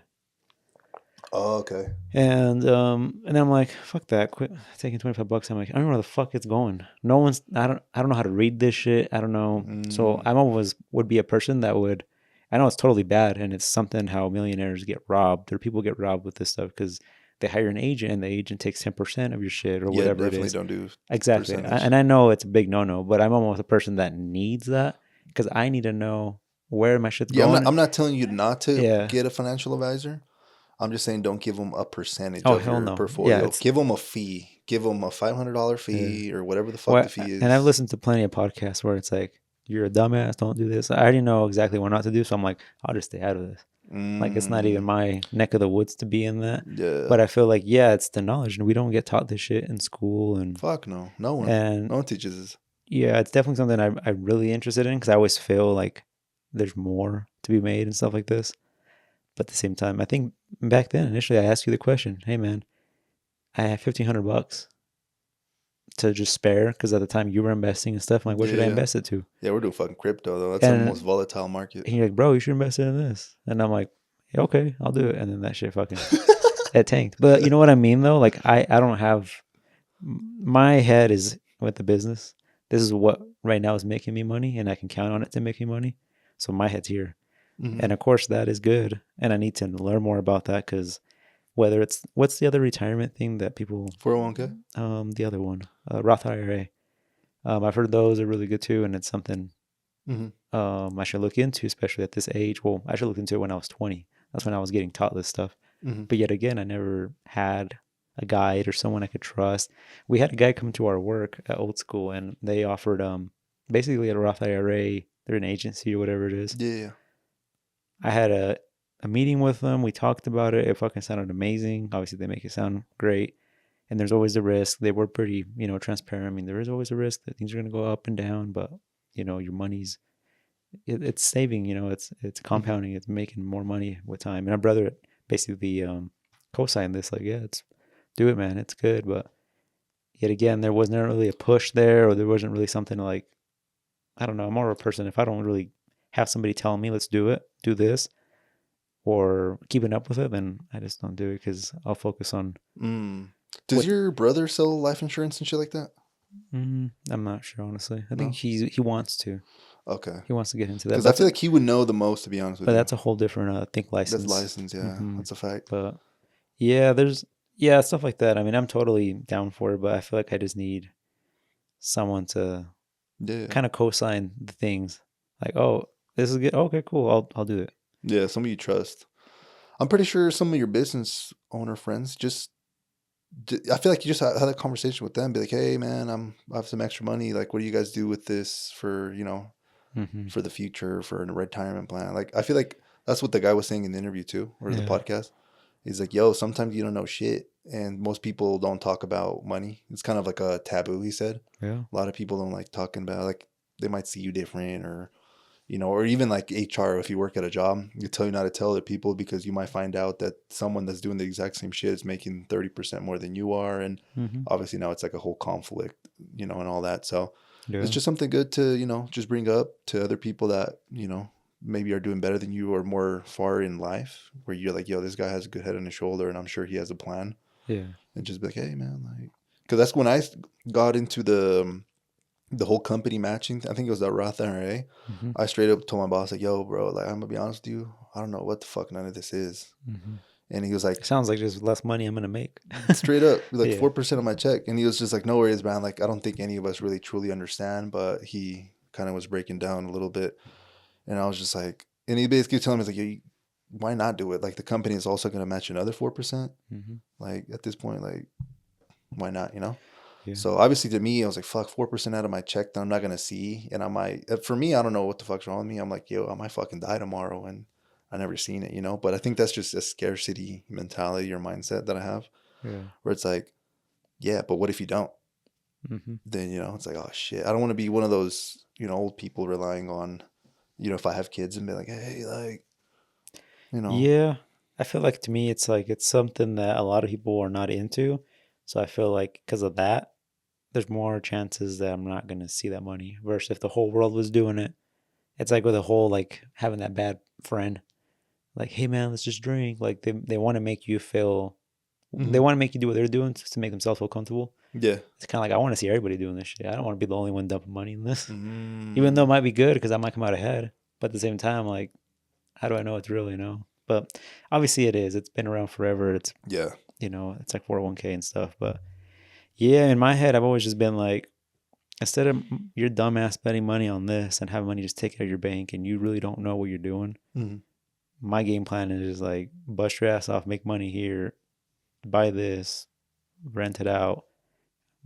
Oh, okay. And then I'm like, fuck that, quit taking $25. I'm like, I don't know where the fuck it's going. No one's I don't know how to read this shit. I don't know. So Mm. I'm always would be a person that would, I know it's totally bad and it's something how millionaires get robbed or people get robbed with this stuff because they hire an agent and the agent takes 10% of your shit or Yeah, whatever it definitely is. don't do Exactly. percentage. And I know it's a big no-no, but I'm almost a person that needs that because I need to know where my shit's Yeah, going. I'm not telling you not to Yeah. get a financial advisor. I'm just saying don't give them a percentage Oh, of hell your no. Yeah, portfolio. it's Give them a fee. Give them a $500 yeah. fee or whatever the fuck Well, the fee and I've is. listened to plenty of podcasts where it's like, you're a dumbass, don't do this. I already know exactly what not to do. So I'm like, I'll just stay out of this. Like, it's not even Mm. my neck of the woods to be in that. Yeah. But I feel like, yeah, it's the knowledge. And we don't get taught this shit in school. Fuck no. No one. And No one teaches us. yeah, it's definitely something I'm really interested in because I always feel like there's more to be made and stuff like this. But at the same time, I think back then, initially, I asked you the question, hey, man, I have $1,500 to just spare because at the time you were investing and stuff. I'm like, what should I Yeah. invest it to? Yeah, we're doing fucking crypto though. That's the most And volatile market. you're like, bro, you should invest in this. And I'm like, yeah, okay, I'll do it. And then that shit fucking, it tanked. But you know what I mean though? Like I don't have, my head is with the business. This is what right now is making me money and I can count on it to make me money. So my head's here. Hmm. And of course that is good. And I need to learn more about that because whether it's, what's the other retirement thing that people, 401k. the other one, Roth IRA. I've heard those are really good too. And it's something Hmm. I should look into, especially at this age. Well, I should look into it when I was 20. That's when I was getting taught this stuff. Hmm. But yet again, I never had a guide or someone I could trust. We had a guy come to our work at Old School, and they offered basically a Roth IRA. They're an agency or whatever it is. Yeah. I had a meeting with them. We talked about it. It fucking sounded amazing. Obviously, they make it sound great. And there's always a risk. They were pretty, transparent. I mean, there is always a risk that things are going to go up and down, but your money's it's saving, it's Hmm. compounding, it's making more money with time. And my brother basically co-signed this, like, yeah, it's do it, man, it's good. But yet again, there wasn't really a push there, or there wasn't really something like, I don't know. I'm more of a person if I don't really have somebody telling me, let's do it, do this, or keeping up with it, then I just don't do it because I'll focus on Mm. Does what. your brother sell life insurance and shit like that? I'm not sure, honestly. I think No. he wants to. Okay. He wants to get into that. Because I feel like he would know the most, to be honest with But you. that's a whole different think That's license. license, yeah. hmm That's a fact. But yeah, yeah, stuff like that. I mean, I'm totally down for it, but I feel like I just need someone to Yeah. kind of co-sign the things. Like, oh, this is good. Okay, cool. I'll do it. Yeah, somebody you trust. I'm pretty sure some of your business owner friends I feel like you just had a conversation with them. Be like, hey, man, I have some extra money. Like, what do you guys do with this for, hmm for the future, for a retirement plan? Like, I feel like that's what the guy was saying in the interview too, or the Yeah, podcast. He's like, yo, sometimes you don't know shit. And most people don't talk about money. It's kind of like a taboo, he said. yeah. A lot of people don't like talking about, like, they might see you different or, or even like HR, if you work at a job, you tell you not to tell other people because you might find out that someone that's doing the exact same shit is making 30% more than you are. And hmm obviously now it's like a whole conflict, and all that. So it's Yeah. just something good to, just bring up to other people that, maybe are doing better than you or more far in life, where you're like, yo, this guy has a good head on his shoulder, and I'm sure he has a plan, Yeah. and just be like, hey man, like, because that's when got into the whole company matching. I think it was that Roth IRA. Mm-hmm. I straight up told my boss like, yo, bro, like I'm gonna be honest with you, I don't know what the fuck none of this is, Mm-hmm. and he was It like, sounds like just less money I'm gonna make. straight up like Yeah. 4% of my check, and he was just like, no worries, man. Like I don't think any of us really truly understand, but he kind of was breaking down a little bit, and I was just like, and he basically telling me like, why not do it? Like the company is also gonna match another 4%. Mm-hmm. Like at this point, like why not? You know. Yeah. So obviously to me, I was like, fuck, 4% out of my check that I'm not gonna see, and I might. For me, I don't know what the fuck's wrong with me. I'm like, yo, I might fucking die tomorrow, and I never seen it, you know. But I think that's just a scarcity mentality or mindset that I have, Yeah. where it's like, yeah, but what if you don't? Mm-hmm. Then it's like, oh shit, I don't want to be one of those old people relying on, if I have kids and be like, hey, like, you know, Yeah. I feel like to me, it's like it's something that a lot of people are not into. So I feel like because of that, there's more chances that I'm not gonna see that money. Versus if the whole world was doing it, it's like with a whole like having that bad friend, like, hey man, let's just drink. Like they want to make you feel, they hmm want to make you do what they're doing to make themselves feel comfortable. yeah, It's kind of like I want to see everybody doing this shit. I don't want to be the only one dumping money in this, even though it mm, might be good because I might come out ahead. But at the same time, like, how do I know it's real? But obviously it is. It's been around forever. It's yeah, it's like 401k and stuff. But yeah, in my head, I've always just been like, instead of your dumbass spending money on this and having money just take it out of your bank and you really don't know what you're doing, hmm my game plan is just like bust your ass off, make money here, buy this, rent it out.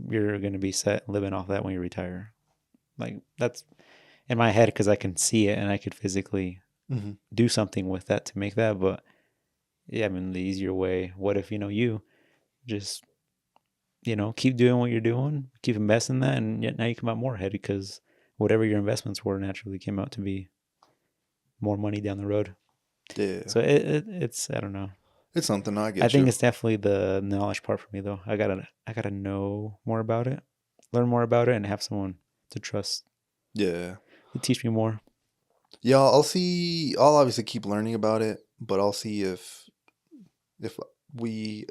You're gonna be set living off that when you retire. Like that's in my head because I can see it and I could physically hmm do something with that to make that. But yeah, I mean the easier way. What if you just keep doing what you're doing, keep investing that, and yet now you come out more ahead because whatever your investments were naturally came out to be more money down the road. yeah. So it's I don't know. It's something. I I get think you. it's definitely the knowledge part for me though. I gotta know more about it, learn more about it, and have someone to trust Yeah, to teach me more. yeah. I'll see. I'll obviously keep learning about it, but I'll see if we.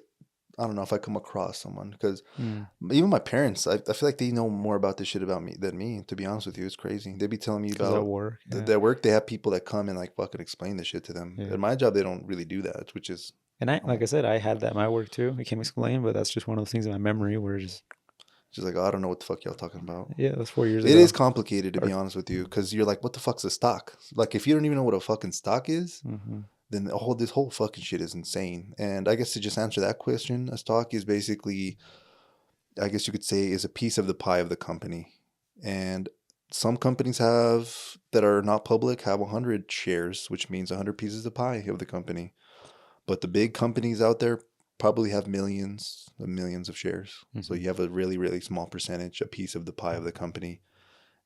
I don't know if I come across someone, because Mm. even my parents, I feel like they know more about this shit about me than me. To be honest with you, it's crazy. They be telling me Because at about work, yeah, their work. They have people that come and like fucking explain this shit to them. yeah. At my job, they don't really do that, which is And I, uh, like I said, I had that in my work too. I can't explain, but that's just one of those things in my memory where just, just like, oh, I don't know what the fuck y'all talking about. yeah, that's 4 years It is ago. complicated, to be Or, honest with you, because you're like, what the fuck's a stock? Like, if you don't even know what a fucking stock is, mm-hmm, then this whole fucking shit is insane. And I guess to just answer that question, a stock is basically, I guess you could say, is a piece of the pie of the company. And some companies that are not public have 100 shares, which means 100 pieces of pie of the company. But the big companies out there probably have millions and millions of shares. So mm-hmm. you have a really, really small percentage, a piece of the pie of the company.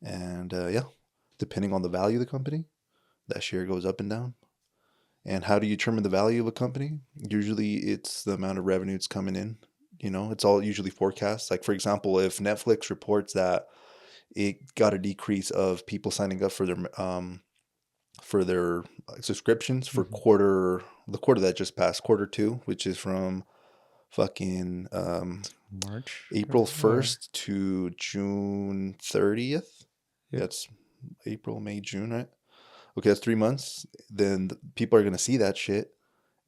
And yeah, depending on the value of the company, that share goes up and down. And how do you determine the value of a company? Usually it's the amount of revenue it's coming in. It's all usually forecasts. Like, for example, if Netflix reports that it got a decrease of people signing up for their subscriptions for Mm-hmm. the quarter that just passed, quarter two, which is from fucking March April or 1st to June 30th. yep. That's April, May, June, right? Okay, that's 3 months. Then people are gonna see that shit,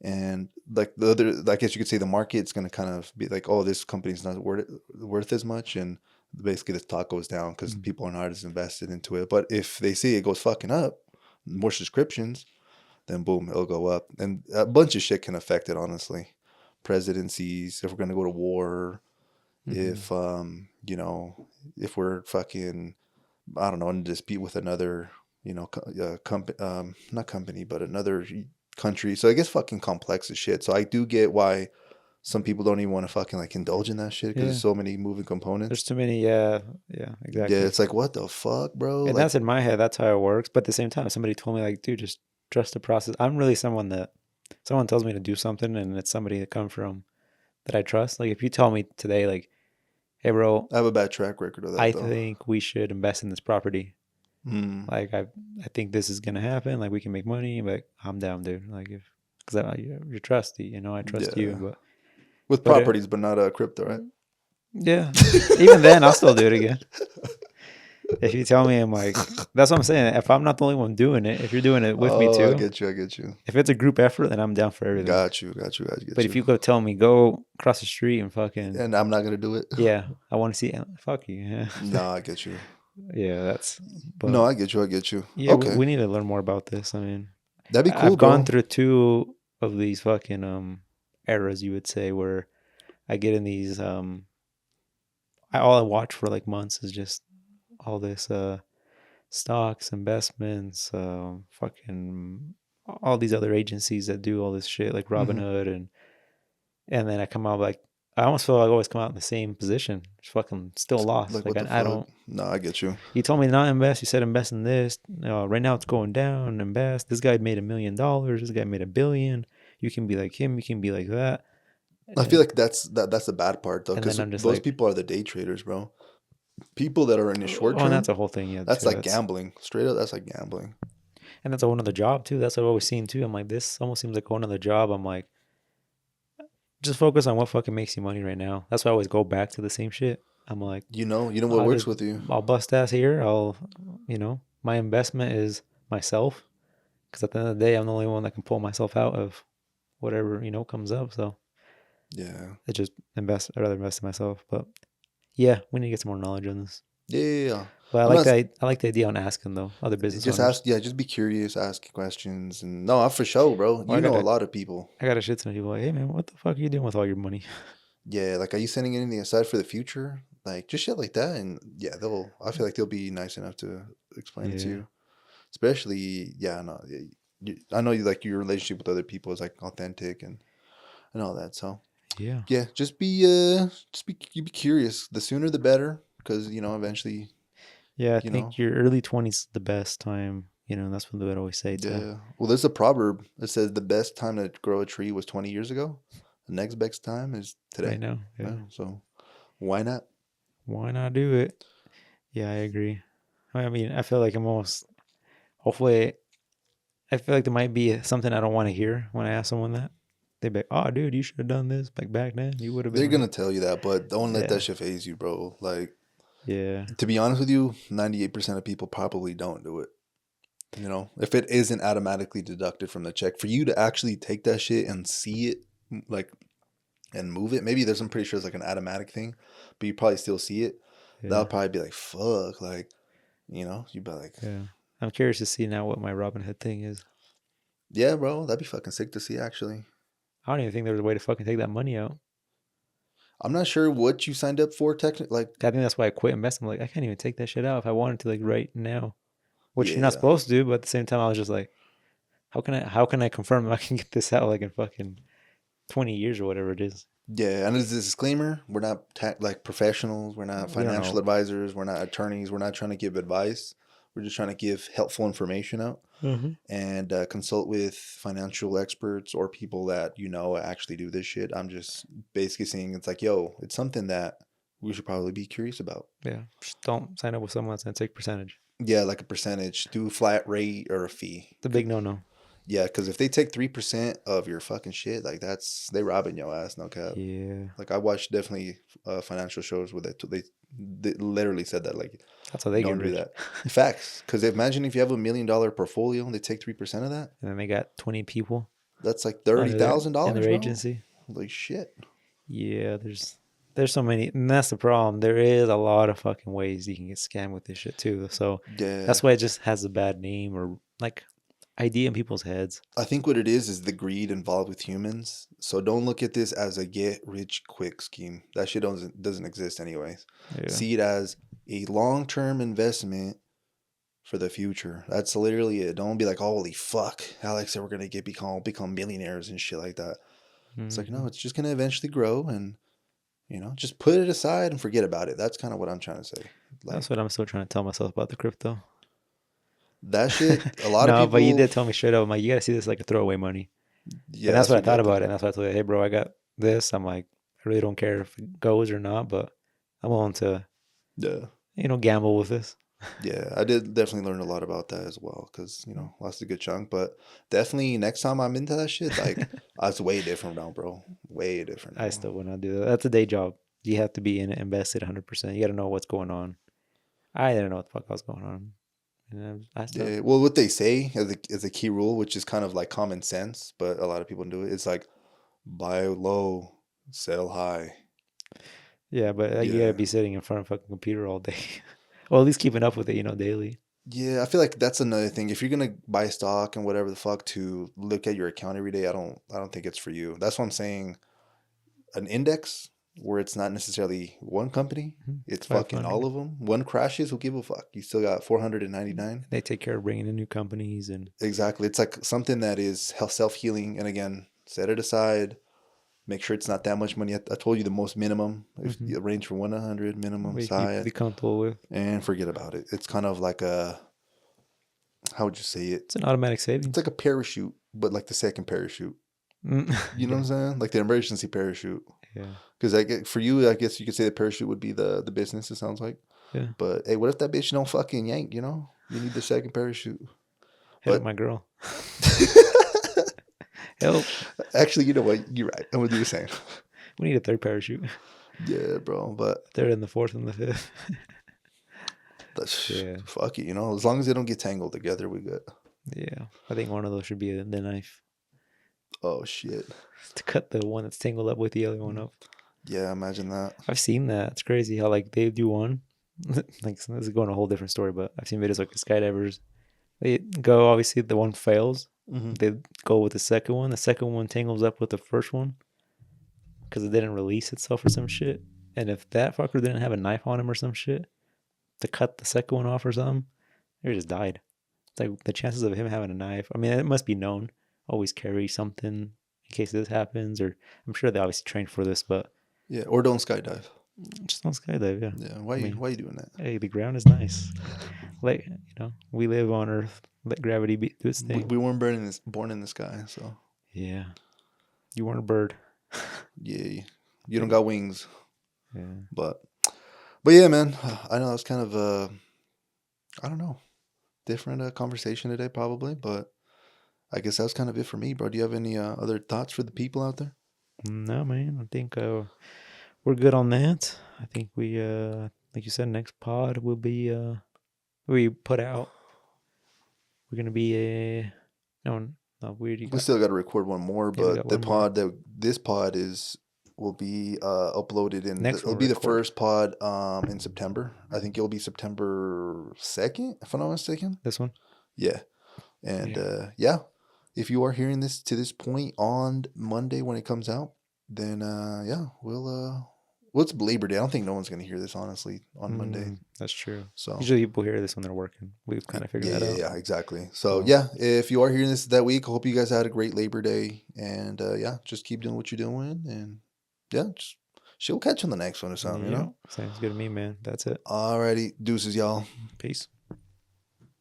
and like the other, I guess you could say the market's gonna kind of be like, oh, this company's not worth as much, and basically the stock goes down because Mm. people are not as invested into it. But if they see it goes fucking up, more subscriptions, then boom, it'll go up, and a bunch of shit can affect it. Honestly, presidencies, if we're gonna go to war, Mm-hmm. if if we're fucking, I don't know, in a dispute with another, not company, but another country. So I guess fucking complex as shit. So I do get why some people don't even want to fucking like indulge in that shit, because there's Yeah, so many moving there's components. too many. Yeah, yeah, Yeah, exactly. it's like, what the fuck, bro? And Like, that's in my head. That's how it works. But at the same time, if somebody told me like, dude, just trust the process. I'm really someone that someone tells me to do something, and it's somebody that come from that I trust. Like if you tell me today, like, hey, bro, I have a bad track record of that I though. think we should invest in this property. Mm, Like I think this is gonna happen. Like we can make money. Like I'm down, dude. Like if because you're trusty, you know, I trust you. yeah. But With but properties, but not crypto, right? yeah, even then I'll still do it again. If you tell me, I'm like, that's what I'm saying. If I'm not the only one doing it, if you're doing it with me Oh, I too, get you. I get you. if it's a group effort, then I'm down for everything. Got you. Got you. I But get if you. you go tell me go across the street and fucking And I'm not gonna do it. yeah, I want to see it. Fuck you. Yeah, No, I get you. yeah. That's No, but I get you. I get you. yeah, Okay, we need to learn more about this. I mean, that'd be cool, I've gone bro. through two of these fucking eras, you would say, where I get in these all I watch for like months is just all this stocks, investments, fucking all these other agencies that do all this shit like Hmm. Robinhood and then I come out like I almost feel like I always come out in the same position, just fucking still lost. Like, Like what the I fuck? don't. No, I get you. You told me to not invest. You said invest in this. Right now it's going down. Invest. This guy made $1 million. This guy made 1 billion. You can be like him. You can be like that. I feel And, like that's the bad part though, and then because I'm just those like, people are the day traders, bro. People that are in the short oh, and that's term, a whole thing, yeah, that's too. like That's gambling. Straight up, that's like gambling. and that's a whole other job too. That's what I've always seen too. I'm like, this almost seems like a whole other job. I'm like, just focus on what fucking makes you money right now. That's why I always go back to the same shit. I'm like, You know what I'll works just with you. I'll bust ass here. My investment is myself because at the end of the day, I'm the only one that can pull myself out of whatever comes up. So Yeah, I just invest. I'd rather invest in myself. But yeah, we need to get some more knowledge on this. yeah, yeah, yeah. But I I'm like not that. I like the idea on asking though other business just owners. ask. Yeah, just be curious, ask questions, and no, for sure, bro. Well, You know a lot of people. I got a shit ton of people like, hey man, what the fuck are you doing with all your money? Yeah, like, are you sending anything aside for the future? Like, just shit like that, and yeah, they'll. I feel like they'll be nice enough to explain it to Yeah, you. Especially, yeah, no, yeah, I know you like your relationship with other people is like authentic and all that. So yeah, yeah, you be curious. The sooner the better, because eventually, yeah. I you know, think your early 20s is the best time. That's what they would always say to. yeah. Well, there's a proverb that says the best time to grow a tree was 20 years ago. The next best time is Right today. now. Yeah. Yeah, so why not? Why not do it? Yeah, I agree. I mean, I feel like I'm almost. Hopefully, I feel like there might be something I don't want to hear when I ask someone that. They'd be like, "Oh, dude, you should have done this like back then. You would have They're been gonna like, tell you that, but don't let yeah, that shit phase you, bro. Like, yeah, to be honest with you, 98% of people probably don't do it. If it isn't automatically deducted from the check, for you to actually take that shit and see it, like, and move it, maybe there's, I'm pretty sure it's like an automatic thing, but you probably still see it. That'll yeah, probably be like, fuck, like, you'd be like, yeah." I'm curious to see now what my Robinhood thing is. yeah, bro, that'd be fucking sick to see, actually. I don't even think there was a way to fucking take that money out. I'm not sure what you signed up for, technically. Like, I think that's why I quit investing. I'm like, I can't even take that shit out if I wanted to, like right now. Which you're not yeah. supposed to do, but at the same time, I was just like, how can I confirm I can get this out like in fucking 20 years or whatever it is? Yeah, and as a disclaimer, we're not like professionals. We're not We don't financial know. advisors. We're not attorneys. We're not trying to give advice. We're just trying to give helpful information out Mm-hmm. and consult with financial experts or people that actually do this shit. I'm just basically saying it's like, yo, it's something that we should probably be curious about. Yeah, just don't sign up with someone that's gonna take percentage. Yeah, like a percentage, do a flat rate or a fee. It's a big no-no. Yeah, because if they take 3% of your fucking shit, like they robbing your ass, no cap. Yeah, Like, I watched definitely financial shows where they literally said that, like, that's how they get don't do rich. that. Facts. Because imagine if you have $1 million portfolio and they take 3% of that, And then they got 20 people that's like thirty under their thousand in their dollars, bro. agency. Like, shit. Yeah, there's so many, and that's the problem. There is a lot of fucking ways you can get scammed with this shit too. So Yeah. that's why it just has a bad name or like idea in people's heads. I think what it is the greed involved with humans. So don't look at this as a get rich quick scheme. That shit doesn't exist anyways. Yeah. See it as a long term investment for the future. That's literally it. Don't be like, holy fuck, Alex said we're gonna become millionaires and shit like that. It's like, no, Hmm. it's just gonna eventually grow, and just put it aside and forget about it. That's kind of what I'm trying to say. That's Like, what I'm still trying to tell myself about the crypto. that shit, a lot of No, but you people, did tell me straight up. I'm like, you gotta see this like a throwaway money, and yeah, that's that's what I what you thought got about it. to. And that's why I told you, hey, bro, I got this. I'm like, I really don't care if it goes or not, but I'm willing to, Yeah. gamble with this. Yeah, I did definitely learn a lot about that as well because, lost a good chunk. But definitely next time I'm into that shit, like, it's way different now, bro. Way different I now. still would not do that. That's a day job. You have to be in it, invested 100%. You got to know what's going on. I didn't know what the fuck was going on. And I still, Yeah, well, what they say as a key rule, which is kind of like common sense, but a lot of people do it, it's like buy low, sell high. yeah, but you got to Yeah. be sitting in front of a fucking computer all day. Well, at least keeping up with it, daily. Yeah, I feel like that's another thing. If you're gonna buy stock and whatever the fuck to look at your account every day, I don't think it's for you. That's what I'm saying. An index where it's not necessarily one company, it's It's fucking 500. all of them. One crashes, who give a fuck? You still got 499. They take care of bringing in new companies and Exactly. It's like something that is self healing. And again, set it aside. Make sure it's not that much money. I told you the most minimum. If mm-hmm. you range from 100 minimum What you can side, be comfortable with. and forget about it. It's kind of like a, how would you say it? It's an automatic It's savings. like a parachute, but like the second parachute. You know what Yeah, I'm saying? Like the emergency parachute. yeah, Because for you, I guess you could say the parachute would be the business. It sounds like. yeah. But hey, what if that bitch don't fucking yank? You need the second parachute. Hit up But my girl. Help. actually, you know what? You're right. I'm gonna do the same. We need a third parachute. Yeah, bro. But Third and the fourth and the fifth. that's Yeah, fuck it. As long as they don't get tangled together, we good. yeah. I think one of those should be the knife Oh shit. to cut the one that's tangled up with the other one up. Yeah, imagine that. I've seen that. It's crazy how like they do one. Like this is going a whole different story, but I've seen videos like the skydivers. They go obviously the one fails. Hmm. They go with the second one. The second one tangles up with the first one because it didn't release itself or some shit. And if that fucker didn't have a knife on him or some shit to cut the second one off or something, he just died. It's like the chances of him having a knife. I mean, it must be known. Always carry something in case this happens, or I'm sure they obviously trained for this, but Yeah, or don't skydive. just don't skydive. Yeah, Yeah, why I you mean, why you doing that? hey, the ground is nice. Like we live on Earth. Let gravity do its We, thing. we weren't born in the sky, so Yeah, you weren't a bird. yeah, you don't got wings. Yeah. But yeah, man, I know it's kind of I don't know, different conversation today probably, but I guess that's kind of it for me, bro. Do you have any other thoughts for the people out there? No, man. I think we're good on that. I think we like you said, next pod will be we put out. We're gonna be a no no we already We got still got to record one more, yeah we got but one more. this pod will be uploaded Next it'll one be the record first pod in September. I think it'll be September 2nd, if I'm not mistaken. this one. Yeah. And Yeah. yeah, if you are hearing this to this point on Monday when it comes out, then yeah, well, it's Labor Day. I don't think no one's gonna hear this honestly on Monday. That's true. So Usually people hear this when they're working. We've kind of figured yeah, that yeah, out. yeah, exactly. So So yeah, if you are hearing this that week, I hope you guys had a great Labor Day, and yeah, just keep doing what you're doing, and yeah, she'll catch you on the next one or something, yeah, sounds good to me, man. That's it. Alrighty, deuces, y'all. Peace.